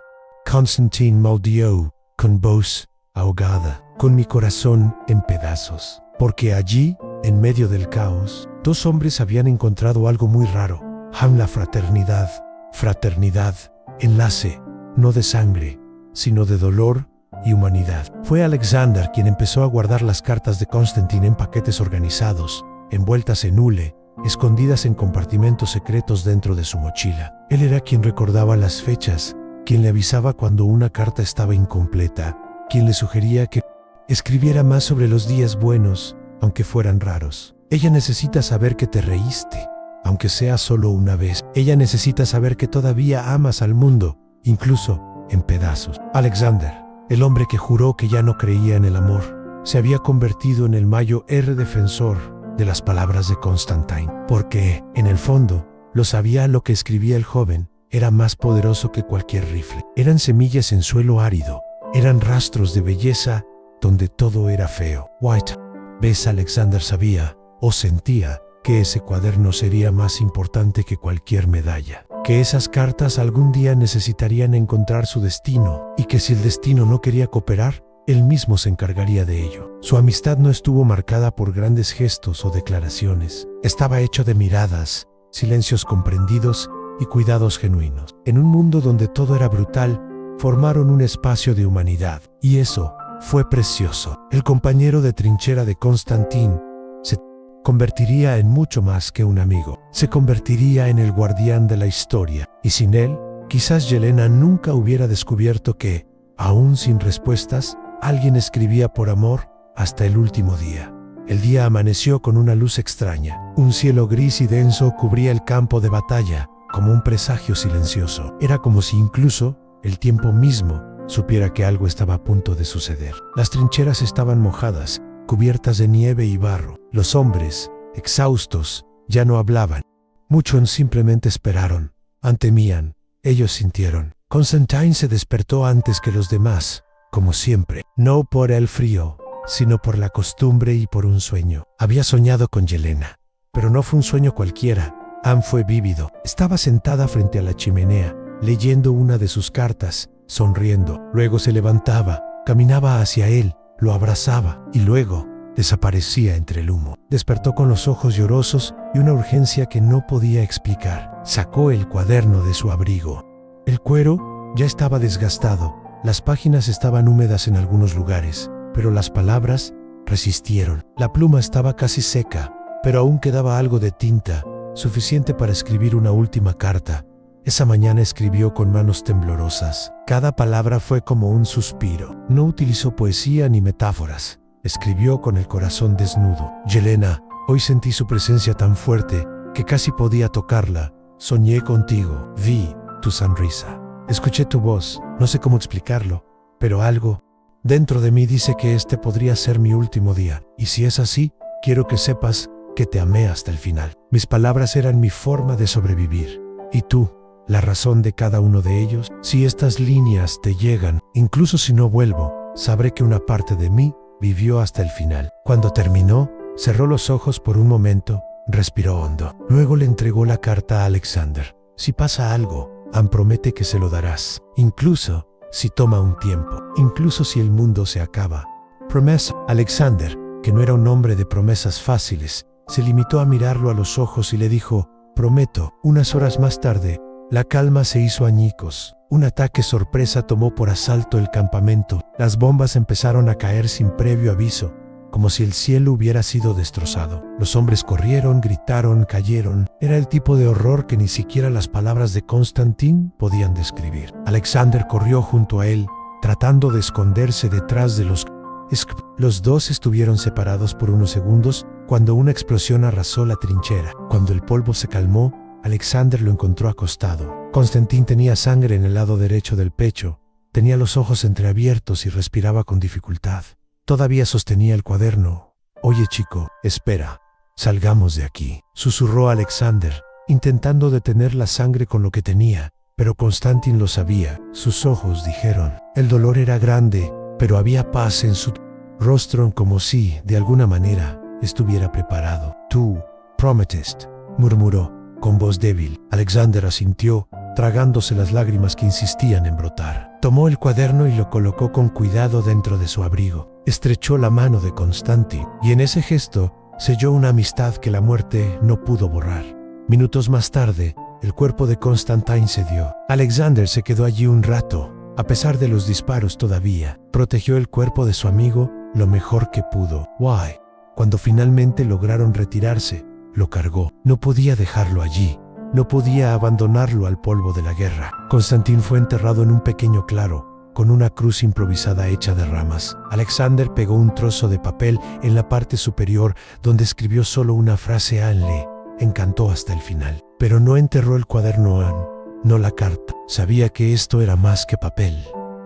Constantin maudió con voz ahogada, con mi corazón en pedazos, porque allí, en medio del caos, dos hombres habían encontrado algo muy raro. La fraternidad. Fraternidad, enlace, no de sangre, sino de dolor y humanidad. Fue Alexander quien empezó a guardar las cartas de Constantin en paquetes organizados, envueltas en hule, escondidas en compartimentos secretos dentro de su mochila. Él era quien recordaba las fechas, quien le avisaba cuando una carta estaba incompleta, quien le sugería que escribiera más sobre los días buenos, aunque fueran raros. Ella necesita saber que te reíste, aunque sea solo una vez. Ella necesita saber que todavía amas al mundo, incluso en pedazos. Alexander, el hombre que juró que ya no creía en el amor, se había convertido en el mayor defensor de las palabras de Constantin, porque, en el fondo, lo sabía, lo que escribía el joven era más poderoso que cualquier rifle. Eran semillas en suelo árido, eran rastros de belleza donde todo era feo. White. ¿Ves? Alexander sabía, o sentía, que ese cuaderno sería más importante que cualquier medalla, que esas cartas algún día necesitarían encontrar su destino, y que si el destino no quería cooperar, él mismo se encargaría de ello. Su amistad no estuvo marcada por grandes gestos o declaraciones. Estaba hecho de miradas, silencios comprendidos y cuidados genuinos. En un mundo donde todo era brutal, formaron un espacio de humanidad, y eso fue precioso. El compañero de trinchera de Constantin se convertiría en mucho más que un amigo. Se convertiría en el guardián de la historia, y sin él, quizás Yelena nunca hubiera descubierto que, aún sin respuestas, alguien escribía por amor hasta el último día. El día amaneció con una luz extraña. Un cielo gris y denso cubría el campo de batalla, como un presagio silencioso. Era como si incluso el tiempo mismo supiera que algo estaba a punto de suceder. Las trincheras estaban mojadas, cubiertas de nieve y barro. Los hombres, exhaustos, ya no hablaban. Muchos simplemente esperaron. Temían. Ellos sintieron. Constantin se despertó antes que los demás, como siempre. No por el frío, sino por la costumbre y por un sueño. Había soñado con Yelena, pero no fue un sueño cualquiera. Fue vívido. Estaba sentada frente a la chimenea, leyendo una de sus cartas, sonriendo. Luego se levantaba, caminaba hacia él, lo abrazaba y luego desaparecía entre el humo. Despertó con los ojos llorosos y una urgencia que no podía explicar. Sacó el cuaderno de su abrigo. El cuero ya estaba desgastado, las páginas estaban húmedas en algunos lugares, pero las palabras resistieron. La pluma estaba casi seca, pero aún quedaba algo de tinta, suficiente para escribir una última carta. Esa mañana escribió con manos temblorosas. Cada palabra fue como un suspiro. No utilizó poesía ni metáforas. Escribió con el corazón desnudo. Yelena, hoy sentí su presencia tan fuerte que casi podía tocarla. Soñé contigo. Vi tu sonrisa. Escuché tu voz. No sé cómo explicarlo, pero algo dentro de mí dice que este podría ser mi último día. Y si es así, quiero que sepas que te amé hasta el final. Mis palabras eran mi forma de sobrevivir. Y tú, la razón de cada uno de ellos. Si estas líneas te llegan, incluso si no vuelvo, sabré que una parte de mí vivió hasta el final. Cuando terminó, cerró los ojos por un momento, respiró hondo. Luego le entregó la carta a Alexander. Si pasa algo, promete que se lo darás. Incluso si toma un tiempo. Incluso si el mundo se acaba. Promesa. Alexander, que no era un hombre de promesas fáciles, se limitó a mirarlo a los ojos y le dijo: prometo. Unas horas más tarde, la calma se hizo añicos. Un ataque sorpresa tomó por asalto el campamento. Las bombas empezaron a caer sin previo aviso, como si el cielo hubiera sido destrozado. Los hombres corrieron, gritaron, cayeron. Era el tipo de horror que ni siquiera las palabras de Constantin podían describir. Alexander corrió junto a él, tratando de esconderse detrás de los dos estuvieron separados por unos segundos, cuando una explosión arrasó la trinchera. Cuando el polvo se calmó, Alexander lo encontró acostado. Constantin tenía sangre en el lado derecho del pecho, tenía los ojos entreabiertos y respiraba con dificultad. Todavía sostenía el cuaderno. «Oye, chico, espera, salgamos de aquí», susurró Alexander, intentando detener la sangre con lo que tenía, pero Constantin lo sabía. Sus ojos dijeron. El dolor era grande, pero había paz en su rostro, como si, de alguna manera, estuviera preparado. «Tú prometiste», murmuró, con voz débil. Alexander asintió, tragándose las lágrimas que insistían en brotar. Tomó el cuaderno y lo colocó con cuidado dentro de su abrigo. Estrechó la mano de Constantin, y en ese gesto selló una amistad que la muerte no pudo borrar. Minutos más tarde, el cuerpo de Constantin cedió. Alexander se quedó allí un rato, a pesar de los disparos todavía. Protegió el cuerpo de su amigo lo mejor que pudo. Cuando finalmente lograron retirarse, lo cargó. No podía dejarlo allí. No podía abandonarlo al polvo de la guerra. Constantin fue enterrado en un pequeño claro, con una cruz improvisada hecha de ramas. Alexander pegó un trozo de papel en la parte superior donde escribió solo una frase. Le encantó hasta el final. Pero no enterró el cuaderno, no la carta. Sabía que esto era más que papel.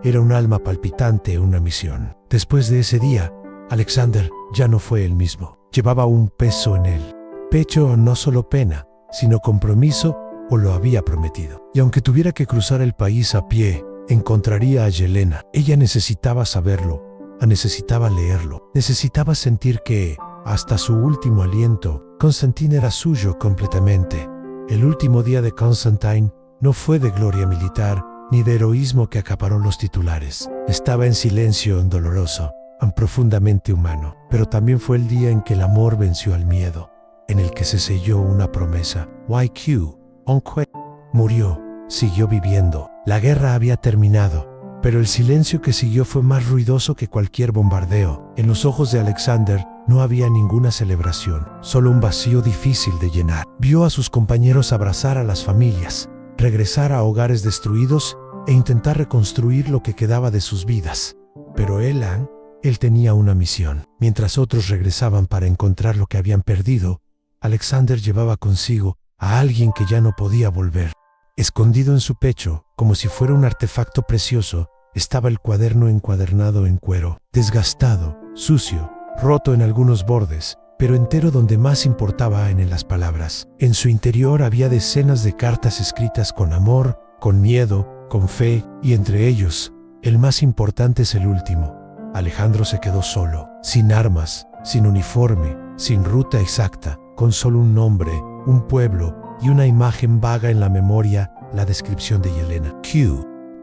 Era un alma palpitante, una misión. Después de ese día, Alexander ya no fue el mismo. Llevaba un peso en el pecho, no solo pena, sino compromiso, o lo había prometido. Y aunque tuviera que cruzar el país a pie, encontraría a Yelena. Ella necesitaba saberlo, necesitaba leerlo, necesitaba sentir que, hasta su último aliento, Constantin era suyo completamente. El último día de Constantin no fue de gloria militar, ni de heroísmo que acaparó los titulares. Estaba en silencio, doloroso, profundamente humano. Pero también fue el día en que el amor venció al miedo, en el que se selló una promesa. Aunque murió, siguió viviendo. La guerra había terminado, pero el silencio que siguió fue más ruidoso que cualquier bombardeo. En los ojos de Alexander no había ninguna celebración, solo un vacío difícil de llenar. Vio a sus compañeros abrazar a las familias, regresar a hogares destruidos e intentar reconstruir lo que quedaba de sus vidas. Pero él tenía una misión. Mientras otros regresaban para encontrar lo que habían perdido, Alexander llevaba consigo a alguien que ya no podía volver. Escondido en su pecho, como si fuera un artefacto precioso, estaba el cuaderno encuadernado en cuero, desgastado, sucio, roto en algunos bordes, pero entero donde más importaba en las palabras. En su interior había decenas de cartas escritas con amor, con miedo, con fe, y entre ellos, el más importante es el último. Alejandro se quedó solo, sin armas, sin uniforme, sin ruta exacta, con solo un nombre, un pueblo y una imagen vaga en la memoria, la descripción de Yelena.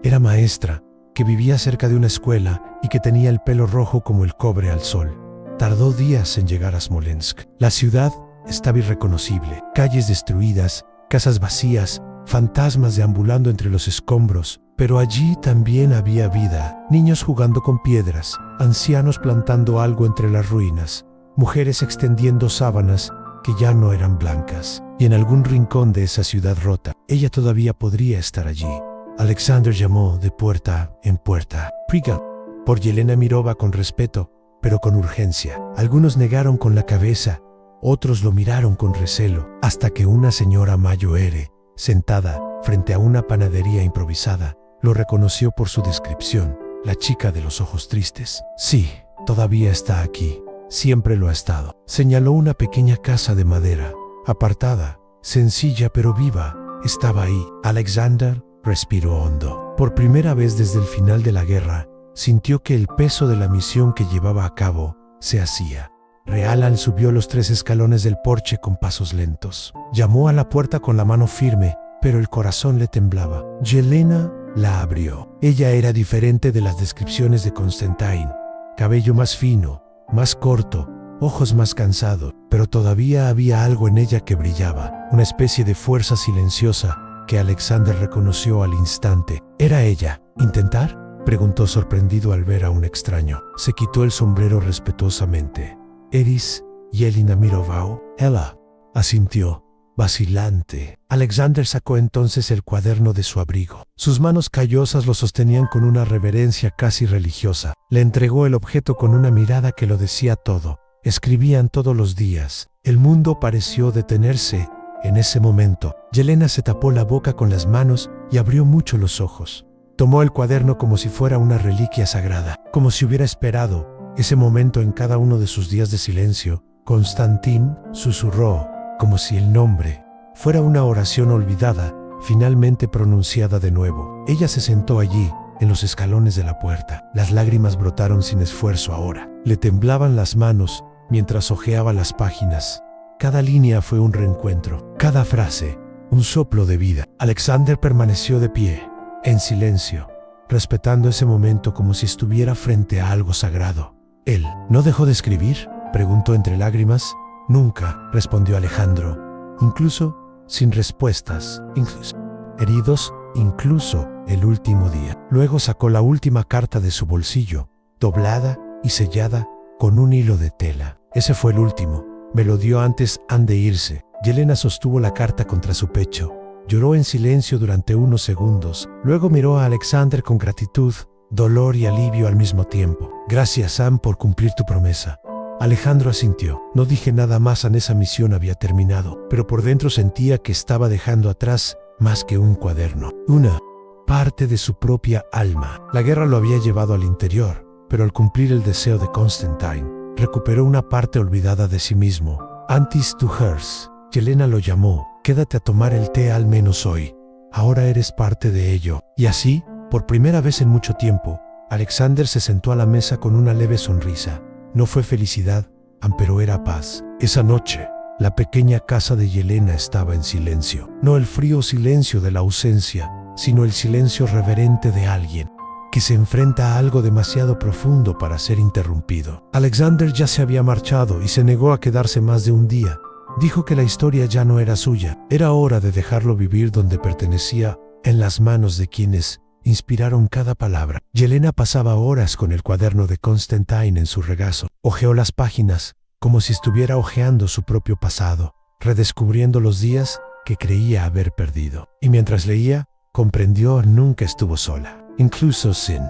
Era maestra, que vivía cerca de una escuela y que tenía el pelo rojo como el cobre al sol. Tardó días en llegar a Smolensk. La ciudad estaba irreconocible, calles destruidas, casas vacías, fantasmas deambulando entre los escombros. Pero allí también había vida, niños jugando con piedras, ancianos plantando algo entre las ruinas, mujeres extendiendo sábanas que ya no eran blancas. Y en algún rincón de esa ciudad rota, ella todavía podría estar allí. Alexander llamó de puerta en puerta. «Priga». Por Yelena Mirova con respeto, pero con urgencia. Algunos negaron con la cabeza, otros lo miraron con recelo, hasta que una señora mayor, sentada frente a una panadería improvisada, lo reconoció por su descripción, la chica de los ojos tristes. «Sí, todavía está aquí. Siempre lo ha estado». Señaló una pequeña casa de madera, apartada, sencilla pero viva. Estaba ahí. Alexander respiró hondo. Por primera vez desde el final de la guerra, sintió que el peso de la misión que llevaba a cabo se hacía real. Subió los 3 escalones del porche con pasos lentos. Llamó a la puerta con la mano firme, pero el corazón le temblaba. Yelena la abrió. Ella era diferente de las descripciones de Constantin. Cabello más fino, más corto, ojos más cansados, pero todavía había algo en ella que brillaba, una especie de fuerza silenciosa que Alexander reconoció al instante. ¿Era ella? ¿Intentar?, preguntó sorprendido al ver a un extraño. Se quitó el sombrero respetuosamente. «¿Eres Yelena Mirova?» Ella asintió, vacilante. Alexander sacó entonces el cuaderno de su abrigo. Sus manos callosas lo sostenían con una reverencia casi religiosa. Le entregó el objeto con una mirada que lo decía todo. Escribían todos los días. El mundo pareció detenerse en ese momento. Yelena se tapó la boca con las manos y abrió mucho los ojos. Tomó el cuaderno como si fuera una reliquia sagrada, como si hubiera esperado ese momento en cada uno de sus días de silencio. Constantin susurró, como si el nombre fuera una oración olvidada, finalmente pronunciada de nuevo. Ella se sentó allí, en los escalones de la puerta. Las lágrimas brotaron sin esfuerzo ahora. Le temblaban las manos mientras hojeaba las páginas. Cada línea fue un reencuentro, cada frase, un soplo de vida. Alexander permaneció de pie, en silencio, respetando ese momento como si estuviera frente a algo sagrado. ¿Él no dejó de escribir?, preguntó entre lágrimas. Nunca, respondió Alejandro, incluso sin respuestas, incluso heridos, incluso el último día. Luego sacó la última carta de su bolsillo, doblada y sellada con un hilo de tela. Ese fue el último. Me lo dio antes de irse. Yelena sostuvo la carta contra su pecho. Lloró en silencio durante unos segundos. Luego miró a Alexander con gratitud, dolor y alivio al mismo tiempo. Gracias, Sam, por cumplir tu promesa. Alejandro asintió. No dije nada más, esa misión había terminado, pero por dentro sentía que estaba dejando atrás más que un cuaderno, una parte de su propia alma. La guerra lo había llevado al interior, pero al cumplir el deseo de Constantine, recuperó una parte olvidada de sí mismo. Antis to hers. Yelena lo llamó. Quédate a tomar el té al menos hoy. Ahora eres parte de ello. Y así, por primera vez en mucho tiempo, Alexander se sentó a la mesa con una leve sonrisa. No fue felicidad, pero era paz. Esa noche, la pequeña casa de Yelena estaba en silencio. No el frío silencio de la ausencia, sino el silencio reverente de alguien que se enfrenta a algo demasiado profundo para ser interrumpido. Alexander ya se había marchado y se negó a quedarse más de un día. Dijo que la historia ya no era suya. Era hora de dejarlo vivir donde pertenecía, en las manos de quienes inspiraron cada palabra. Yelena pasaba horas con el cuaderno de Constantine en su regazo. Hojeó las páginas, como si estuviera hojeando su propio pasado, redescubriendo los días que creía haber perdido. Y mientras leía, comprendió nunca estuvo sola. Incluso sin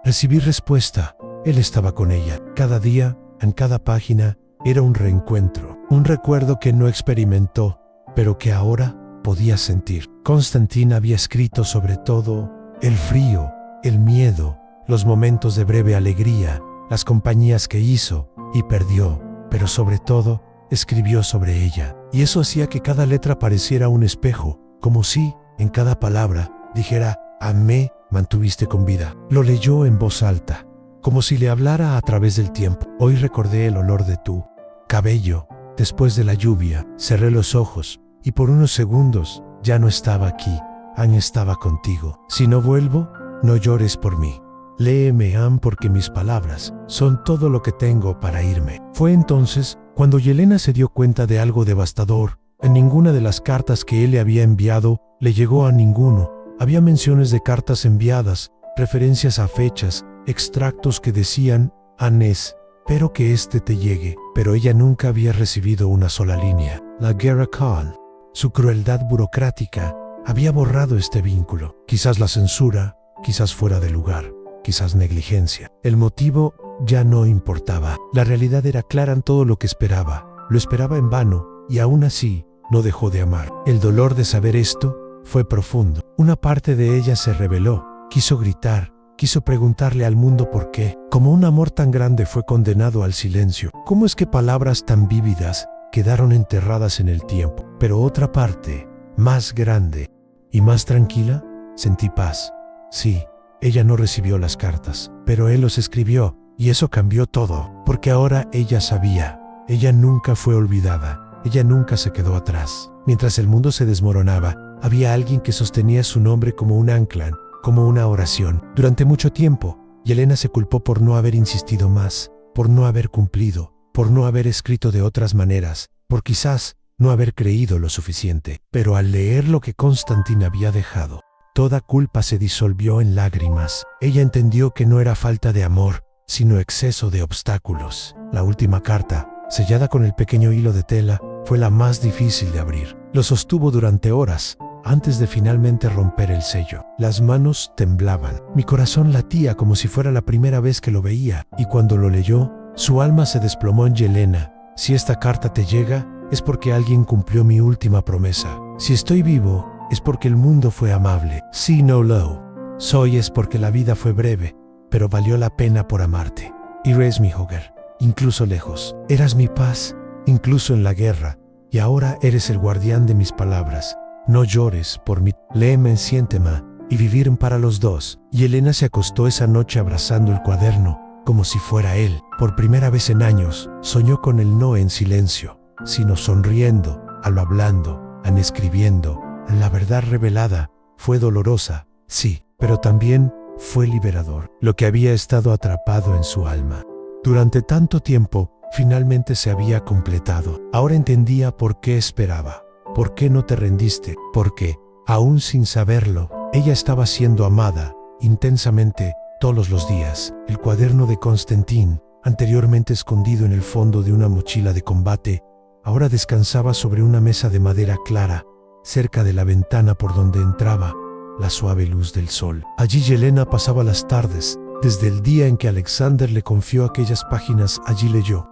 recibir respuesta, él estaba con ella. Cada día, en cada página, era un reencuentro, un recuerdo que no experimentó, pero que ahora podía sentir. Constantin había escrito sobre todo el frío, el miedo, los momentos de breve alegría, las compañías que hizo y perdió, pero sobre todo, escribió sobre ella. Y eso hacía que cada letra pareciera un espejo, como si, en cada palabra, dijera, me mantuviste con vida. Lo leyó en voz alta, como si le hablara a través del tiempo. Hoy recordé el olor de tu cabello, después de la lluvia. Cerré los ojos, y por unos segundos, ya no estaba aquí. Estaba contigo. Si no vuelvo, no llores por mí. Léeme, porque mis palabras son todo lo que tengo para irme. Fue entonces cuando Yelena se dio cuenta de algo devastador. En ninguna de las cartas que él le había enviado le llegó a ninguno. Había menciones de cartas enviadas, referencias a fechas, extractos que decían, espero que este te llegue. Pero ella nunca había recibido una sola línea. La guerra con su crueldad burocrática había borrado este vínculo. Quizás la censura, quizás fuera de lugar, quizás negligencia. El motivo ya no importaba. La realidad era clara en todo lo que esperaba. Lo esperaba en vano, y aún así, no dejó de amar. El dolor de saber esto fue profundo. Una parte de ella se rebeló, quiso gritar, quiso preguntarle al mundo por qué. Como un amor tan grande fue condenado al silencio. ¿Cómo es que palabras tan vívidas quedaron enterradas en el tiempo? Pero otra parte, más grande y más tranquila, sentí paz. Sí, ella no recibió las cartas, pero él los escribió, y eso cambió todo, porque ahora ella sabía. Ella nunca fue olvidada, ella nunca se quedó atrás. Mientras el mundo se desmoronaba, había alguien que sostenía su nombre como un ancla, como una oración. Durante mucho tiempo, Yelena se culpó por no haber insistido más, por no haber cumplido, por no haber escrito de otras maneras, por quizás no haber creído lo suficiente. Pero al leer lo que Constantin había dejado, toda culpa se disolvió en lágrimas. Ella entendió que no era falta de amor, sino exceso de obstáculos. La última carta, sellada con el pequeño hilo de tela, fue la más difícil de abrir. Lo sostuvo durante horas, antes de finalmente romper el sello. Las manos temblaban. Mi corazón latía como si fuera la primera vez que lo veía, y cuando lo leyó, Su alma se desplomó en Yelena. Si esta carta te llega, es porque alguien cumplió mi última promesa. Si estoy vivo, es porque el mundo fue amable. Si no lo soy, es porque la vida fue breve, pero valió la pena por amarte. Eres mi hogar, incluso lejos. Eras mi paz, incluso en la guerra. Y ahora eres el guardián de mis palabras. No llores por mí. Léeme, siénteme y vivir para los dos. Y Elena se acostó esa noche abrazando el cuaderno, como si fuera él. Por primera vez en años, soñó con el no en silencio, sino sonriendo, a lo hablando, an escribiendo. La verdad revelada fue dolorosa, sí, pero también fue liberador. Lo que había estado atrapado en su alma durante tanto tiempo, finalmente se había completado. Ahora entendía por qué esperaba, por qué no te rendiste, porque, aún sin saberlo, ella estaba siendo amada intensamente todos los días. El cuaderno de Constantin, anteriormente escondido en el fondo de una mochila de combate, ahora descansaba sobre una mesa de madera clara, cerca de la ventana por donde entraba la suave luz del sol. Allí Yelena pasaba las tardes. Desde el día en que Alexander le confió aquellas páginas, allí leyó.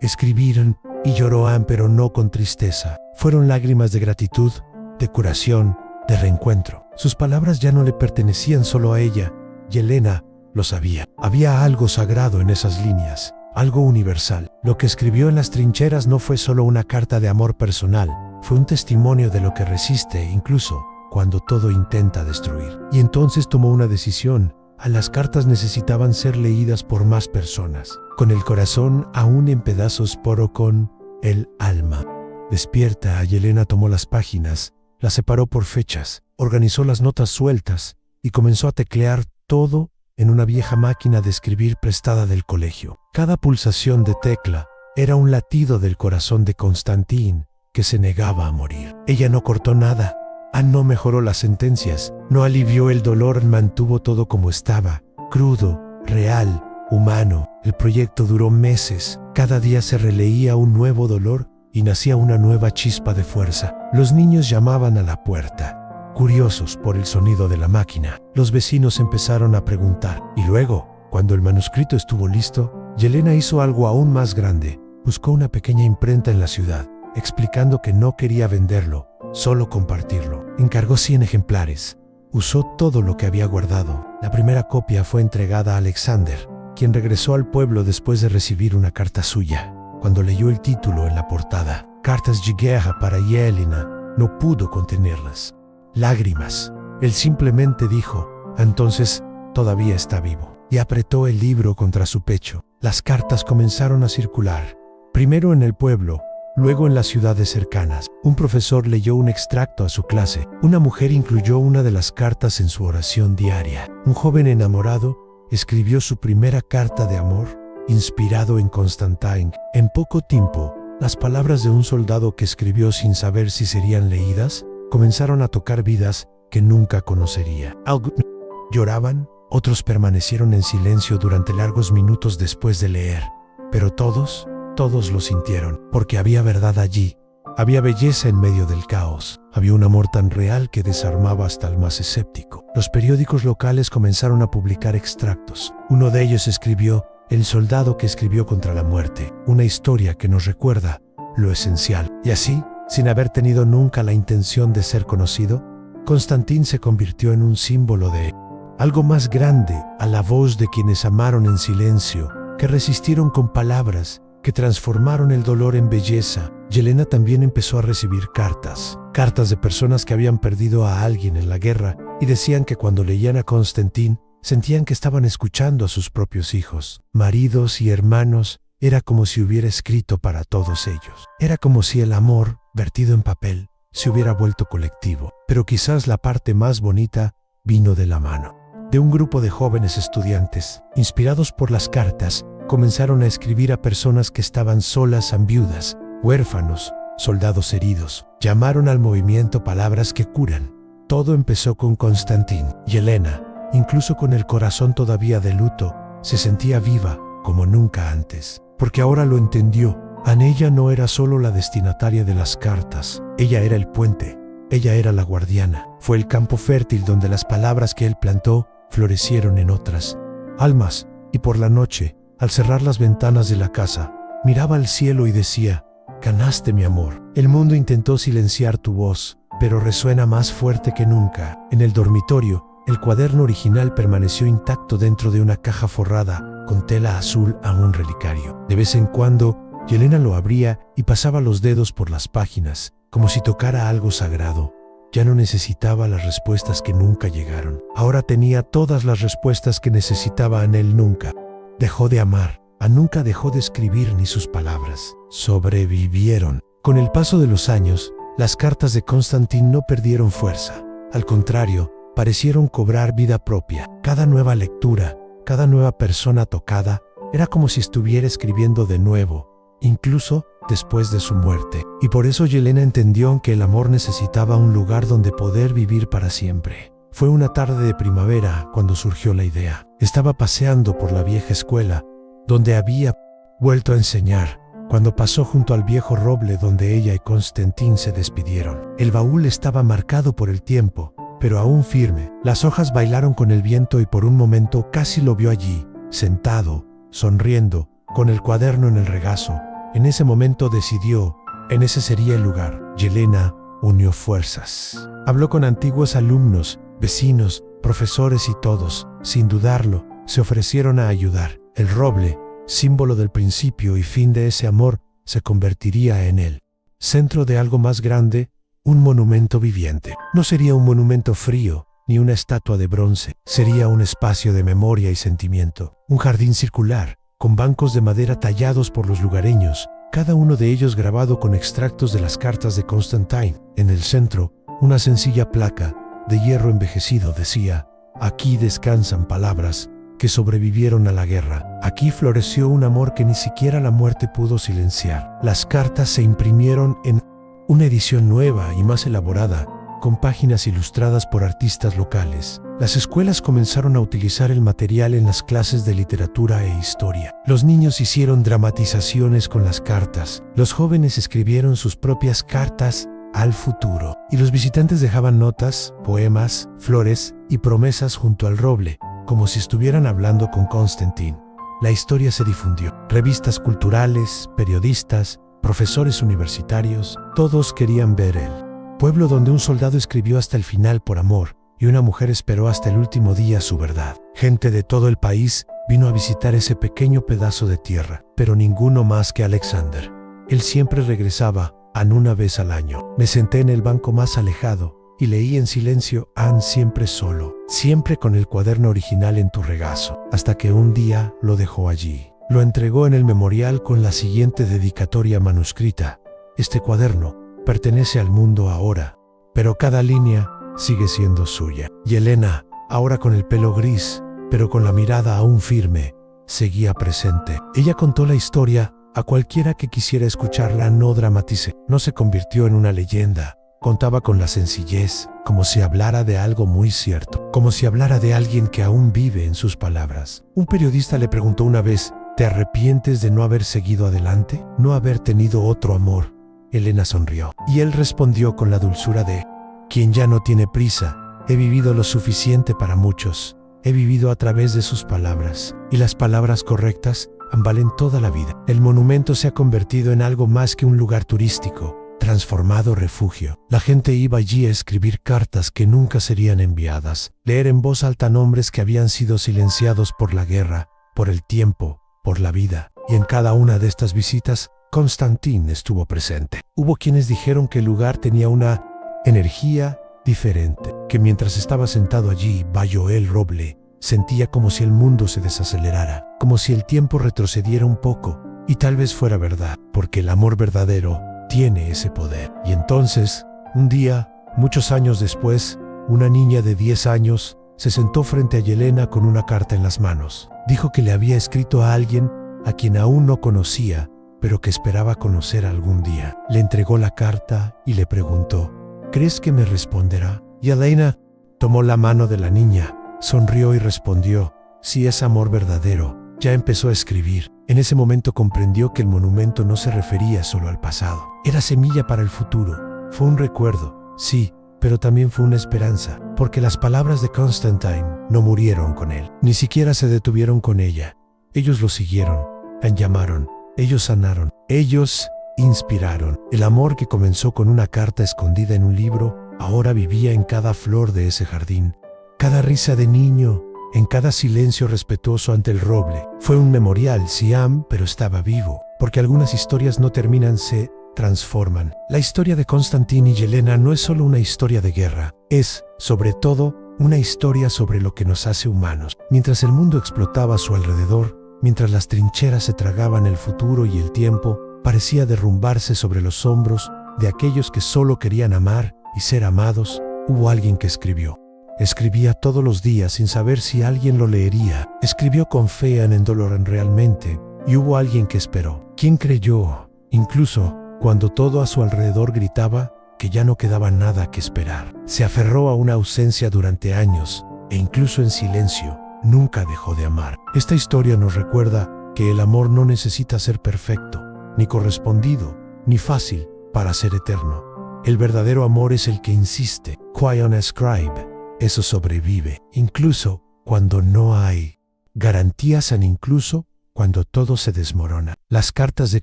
Escribieron y lloró, pero no con tristeza. Fueron lágrimas de gratitud, de curación, de reencuentro. Sus palabras ya no le pertenecían solo a ella. Yelena lo sabía. Había algo sagrado en esas líneas, algo universal. Lo que escribió en las trincheras no fue solo una carta de amor personal, fue un testimonio de lo que resiste, incluso cuando todo intenta destruir. Y entonces tomó una decisión. Las cartas necesitaban ser leídas por más personas, con el corazón aún en pedazos, pero con el alma. Despierta, Yelena tomó las páginas, las separó por fechas, organizó las notas sueltas y comenzó a teclear todo en una vieja máquina de escribir prestada del colegio. Cada pulsación de tecla era un latido del corazón de Constantin, que se negaba a morir. Ella no cortó nada. No mejoró las sentencias, no alivió el dolor, mantuvo todo como estaba, crudo, real, humano. El proyecto duró meses, cada día se releía un nuevo dolor y nacía una nueva chispa de fuerza. Los niños llamaban a la puerta, curiosos por el sonido de la máquina. Los vecinos empezaron a preguntar. Y luego, cuando el manuscrito estuvo listo, Yelena hizo algo aún más grande. Buscó una pequeña imprenta en la ciudad, explicando que no quería venderlo, solo compartirlo. Encargó 100 ejemplares. Usó todo lo que había guardado. La primera copia fue entregada a Alexander, quien regresó al pueblo después de recibir una carta suya. Cuando leyó el título en la portada, Cartas de guerra para Yelena, no pudo contenerlas. Lágrimas. Él simplemente dijo, entonces todavía está vivo. Y apretó el libro contra su pecho. Las cartas comenzaron a circular, primero en el pueblo, luego en las ciudades cercanas. Un profesor leyó un extracto a su clase. Una mujer incluyó una de las cartas en su oración diaria. Un joven enamorado escribió su primera carta de amor, inspirado en Constantin. En poco tiempo, las palabras de un soldado que escribió sin saber si serían leídas, comenzaron a tocar vidas que nunca conocería. Algunos lloraban, otros permanecieron en silencio durante largos minutos después de leer. Pero todos lo sintieron, porque había verdad allí. Había belleza en medio del caos. Había un amor tan real que desarmaba hasta el más escéptico. Los periódicos locales comenzaron a publicar extractos. Uno de ellos escribió, El soldado que escribió contra la muerte, una historia que nos recuerda lo esencial. Y así, sin haber tenido nunca la intención de ser conocido, Constantin se convirtió en un símbolo de algo más grande, a la voz de quienes amaron en silencio, que resistieron con palabras, que transformaron el dolor en belleza. Yelena también empezó a recibir cartas de personas que habían perdido a alguien en la guerra y decían que cuando leían a Constantin sentían que estaban escuchando a sus propios hijos, maridos y hermanos. Era como si hubiera escrito para todos ellos. Era como si el amor, vertido en papel, se hubiera vuelto colectivo. Pero quizás la parte más bonita vino de la mano de un grupo de jóvenes estudiantes. Inspirados por las cartas, comenzaron a escribir a personas que estaban solas, viudas, huérfanos, soldados heridos. Llamaron al movimiento palabras que curan. Todo empezó con Constantin. Yelena, incluso con el corazón todavía de luto, se sentía viva como nunca antes, porque ahora lo entendió. Ella no era solo la destinataria de las cartas, ella era el puente, ella era la guardiana. Fue el campo fértil donde las palabras que él plantó florecieron en otras almas. Y por la noche, al cerrar las ventanas de la casa, miraba al cielo y decía: «Ganaste, mi amor». El mundo intentó silenciar tu voz, pero resuena más fuerte que nunca. En el dormitorio, el cuaderno original permaneció intacto dentro de una caja forrada con tela azul a un relicario. De vez en cuando, Yelena lo abría y pasaba los dedos por las páginas, como si tocara algo sagrado. Ya no necesitaba las respuestas que nunca llegaron. Ahora tenía todas las respuestas que necesitaba en él nunca. Dejó de amar. Nunca dejó de escribir ni sus palabras. Sobrevivieron. Con el paso de los años, las cartas de Konstantin no perdieron fuerza. Al contrario, parecieron cobrar vida propia. Cada nueva lectura, cada nueva persona tocada, era como si estuviera escribiendo de nuevo, incluso después de su muerte. Y por eso Yelena entendió que el amor necesitaba un lugar donde poder vivir para siempre. Fue una tarde de primavera cuando surgió la idea. Estaba paseando por la vieja escuela, donde había vuelto a enseñar, cuando pasó junto al viejo roble donde ella y Konstantin se despidieron. El baúl estaba marcado por el tiempo, pero aún firme. Las hojas bailaron con el viento y por un momento casi lo vio allí, sentado, sonriendo, con el cuaderno en el regazo. En ese momento decidió, ese sería el lugar. Yelena unió fuerzas. Habló con antiguos alumnos, vecinos, profesores y todos, sin dudarlo, se ofrecieron a ayudar. El roble, símbolo del principio y fin de ese amor, se convertiría en el centro de algo más grande, un monumento viviente. No sería un monumento frío, ni una estatua de bronce. Sería un espacio de memoria y sentimiento. Un jardín circular, con bancos de madera tallados por los lugareños, cada uno de ellos grabado con extractos de las cartas de Konstantin. En el centro, una sencilla placa, de hierro envejecido, decía: «Aquí descansan palabras que sobrevivieron a la guerra. Aquí floreció un amor que ni siquiera la muerte pudo silenciar». Las cartas se imprimieron en una edición nueva y más elaborada, con páginas ilustradas por artistas locales. Las escuelas comenzaron a utilizar el material en las clases de literatura e historia. Los niños hicieron dramatizaciones con las cartas. Los jóvenes escribieron sus propias cartas al futuro. Y los visitantes dejaban notas, poemas, flores y promesas junto al roble, como si estuvieran hablando con Konstantin. La historia se difundió. Revistas culturales, periodistas, profesores universitarios, todos querían ver el pueblo donde un soldado escribió hasta el final por amor y una mujer esperó hasta el último día su verdad. Gente de todo el país vino a visitar ese pequeño pedazo de tierra, pero ninguno más que Alexander. Él siempre regresaba, una vez al año. Me senté en el banco más alejado y leí en silencio, siempre solo, siempre con el cuaderno original en tu regazo, hasta que un día lo dejó allí. Lo entregó en el memorial con la siguiente dedicatoria manuscrita: «Este cuaderno pertenece al mundo ahora, pero cada línea sigue siendo suya». Yelena, ahora con el pelo gris, pero con la mirada aún firme, seguía presente. Ella contó la historia a cualquiera que quisiera escucharla. No dramatice, no se convirtió en una leyenda. Contaba con la sencillez, como si hablara de algo muy cierto, como si hablara de alguien que aún vive en sus palabras. Un periodista le preguntó una vez: «¿Te arrepientes de no haber seguido adelante? ¿No haber tenido otro amor?». Yelena sonrió, y él respondió con la dulzura de quien ya no tiene prisa. «He vivido lo suficiente para muchos. He vivido a través de sus palabras, y las palabras correctas valen toda la vida». El monumento se ha convertido en algo más que un lugar turístico, transformado refugio. La gente iba allí a escribir cartas que nunca serían enviadas, leer en voz alta nombres que habían sido silenciados por la guerra, por el tiempo, por la vida. Y en cada una de estas visitas, Konstantin estuvo presente. Hubo quienes dijeron que el lugar tenía una energía diferente, que mientras estaba sentado allí bajo el roble, sentía como si el mundo se desacelerara, como si el tiempo retrocediera un poco. Y tal vez fuera verdad, porque el amor verdadero tiene ese poder. Y entonces, un día, muchos años después, una niña de 10 años se sentó frente a Yelena con una carta en las manos. Dijo que le había escrito a alguien a quien aún no conocía, pero que esperaba conocer algún día. Le entregó la carta y le preguntó: «¿Crees que me responderá?». Yelena tomó la mano de la niña, sonrió y respondió: «Si es amor verdadero». Ya empezó a escribir. En ese momento comprendió que el monumento no se refería solo al pasado. Era semilla para el futuro. Fue un recuerdo, sí, pero también fue una esperanza, porque las palabras de Konstantin no murieron con él, ni siquiera se detuvieron con ella. Ellos lo siguieron, la llamaron, ellos sanaron, ellos inspiraron. El amor que comenzó con una carta escondida en un libro, ahora vivía en cada flor de ese jardín, cada risa de niño, en cada silencio respetuoso ante el roble. Fue un memorial, Siam, pero estaba vivo, porque algunas historias no terminan, se transforman. La historia de Konstantin y Yelena no es solo una historia de guerra, es, sobre todo, una historia sobre lo que nos hace humanos. Mientras el mundo explotaba a su alrededor, mientras las trincheras se tragaban el futuro y el tiempo parecía derrumbarse sobre los hombros de aquellos que solo querían amar y ser amados, hubo alguien que escribió. Escribía todos los días sin saber si alguien lo leería. Escribió con fe en el dolor realmente, y hubo alguien que esperó. ¿Quién creyó? Incluso cuando todo a su alrededor gritaba que ya no quedaba nada que esperar. Se aferró a una ausencia durante años, e incluso en silencio, nunca dejó de amar. Esta historia nos recuerda que el amor no necesita ser perfecto, ni correspondido, ni fácil para ser eterno. El verdadero amor es el que insiste. Quion Scribe. Eso sobrevive, incluso cuando no hay garantías, incluso cuando todo se desmorona. Las cartas de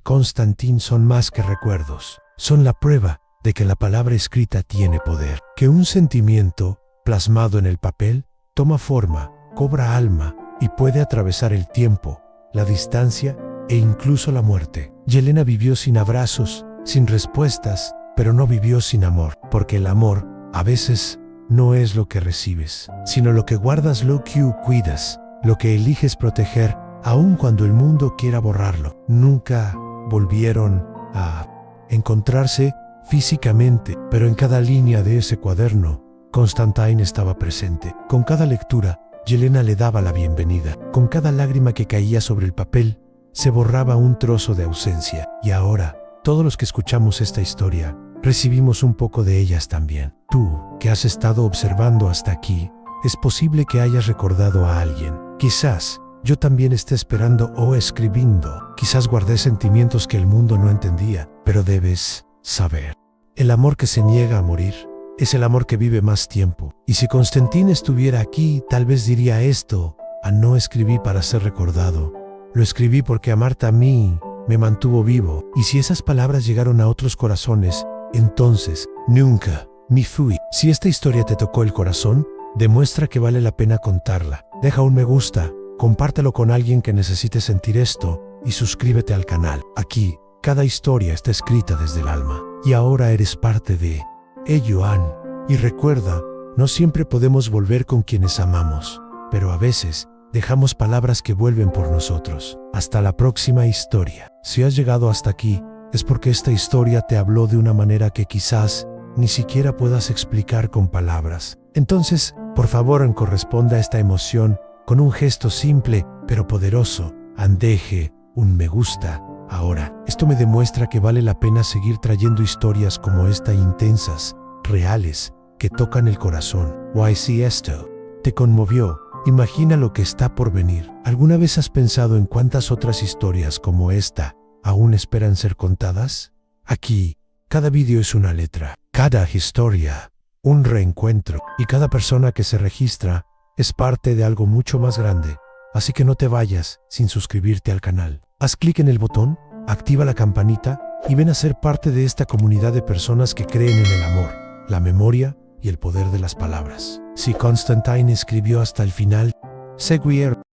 Konstantin son más que recuerdos. Son la prueba de que la palabra escrita tiene poder. Que un sentimiento, plasmado en el papel, toma forma, cobra alma y puede atravesar el tiempo, la distancia e incluso la muerte. Yelena vivió sin abrazos, sin respuestas, pero no vivió sin amor, porque el amor, a veces, no es lo que recibes, sino lo que guardas, lo que cuidas, lo que eliges proteger, aun cuando el mundo quiera borrarlo. Nunca volvieron a encontrarse físicamente, pero en cada línea de ese cuaderno, Konstantin estaba presente. Con cada lectura, Yelena le daba la bienvenida. Con cada lágrima que caía sobre el papel, se borraba un trozo de ausencia. Y ahora, todos los que escuchamos esta historia, recibimos un poco de ellas también. Tú, que has estado observando hasta aquí, es posible que hayas recordado a alguien. Quizás yo también esté esperando o escribiendo. Quizás guardé sentimientos que el mundo no entendía, pero debes saber. El amor que se niega a morir es el amor que vive más tiempo. Y si Konstantin estuviera aquí, tal vez diría esto: no escribí para ser recordado. Lo escribí porque amarte a mí me mantuvo vivo. Y si esas palabras llegaron a otros corazones, entonces nunca me fui. Si esta historia te tocó el corazón, demuestra que vale la pena contarla. Deja un me gusta, compártelo con alguien que necesite sentir esto y suscríbete al canal. Aquí, cada historia está escrita desde el alma. Y ahora eres parte de Elloan. Y recuerda, no siempre podemos volver con quienes amamos, pero a veces dejamos palabras que vuelven por nosotros. Hasta la próxima historia. Si has llegado hasta aquí, es porque esta historia te habló de una manera que quizás ni siquiera puedas explicar con palabras. Entonces, por favor, corresponda a esta emoción con un gesto simple pero poderoso. Deje un me gusta ahora. Esto me demuestra que vale la pena seguir trayendo historias como esta, intensas, reales, que tocan el corazón. Si esto te conmovió, imagina lo que está por venir. ¿Alguna vez has pensado en cuántas otras historias como esta aún esperan ser contadas? Aquí, cada vídeo es una letra, cada historia, un reencuentro, y cada persona que se registra es parte de algo mucho más grande. Así que no te vayas sin suscribirte al canal. Haz clic en el botón, activa la campanita y ven a ser parte de esta comunidad de personas que creen en el amor, la memoria y el poder de las palabras. Si Konstantin escribió hasta el final, seguirá.